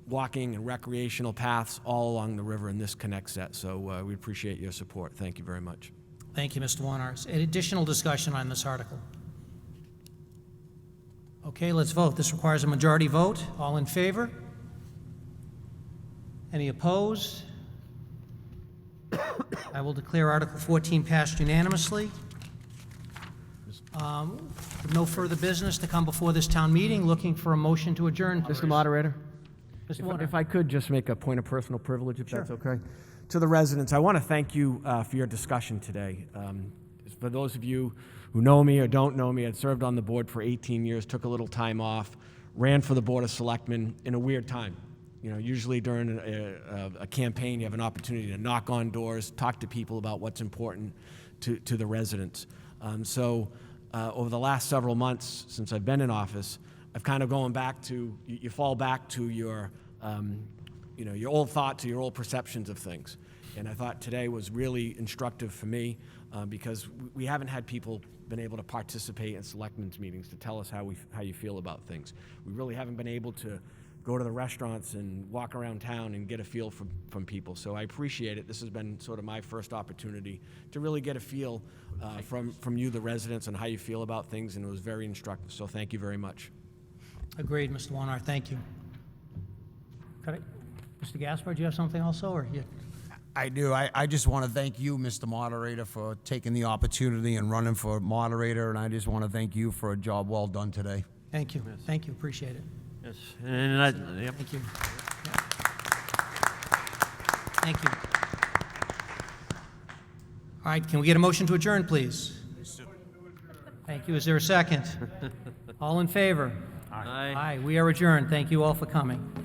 walking and recreational paths all along the river in this connect set. So we appreciate your support. Thank you very much. Thank you, Mr. Wojnar. Any additional discussion on this article? Okay, let's vote. This requires a majority vote. All in favor? Any opposed? I will declare Article 14 passed unanimously. With no further business to come before this town meeting, looking for a motion to adjourn. Mr. Moderator? Mr. Wojnar. If I could just make a point of personal privilege, if that's okay. To the residents, I want to thank you for your discussion today. For those of you who know me or don't know me, I'd served on the board for 18 years, took a little time off, ran for the Board of Selectmen in a weird time. Usually during a campaign, you have an opportunity to knock on doors, talk to people about what's important to the residents. Over the last several months since I've been in office, I've kind of going back to, you fall back to your old thoughts, your old perceptions of things. And I thought today was really instructive for me because we haven't had people been able to participate in selectmen's meetings to tell us how you feel about things. We really haven't been able to go to the restaurants and walk around town and get a feel from people. So I appreciate it. This has been sort of my first opportunity to really get a feel from you, the residents, on how you feel about things, and it was very instructive. So thank you very much. Agreed, Mr. Wojnar. Thank you. Mr. Gaspar, do you have something also, or you? I do. I just want to thank you, Mr. Moderator, for taking the opportunity and running for moderator, and I just want to thank you for a job well done today. Thank you. Thank you. Appreciate it. Yes. Thank you. Thank you. All right, can we get a motion to adjourn, please? Thank you. Is there a second? All in favor? Aye. Aye. We are adjourned. Thank you all for coming.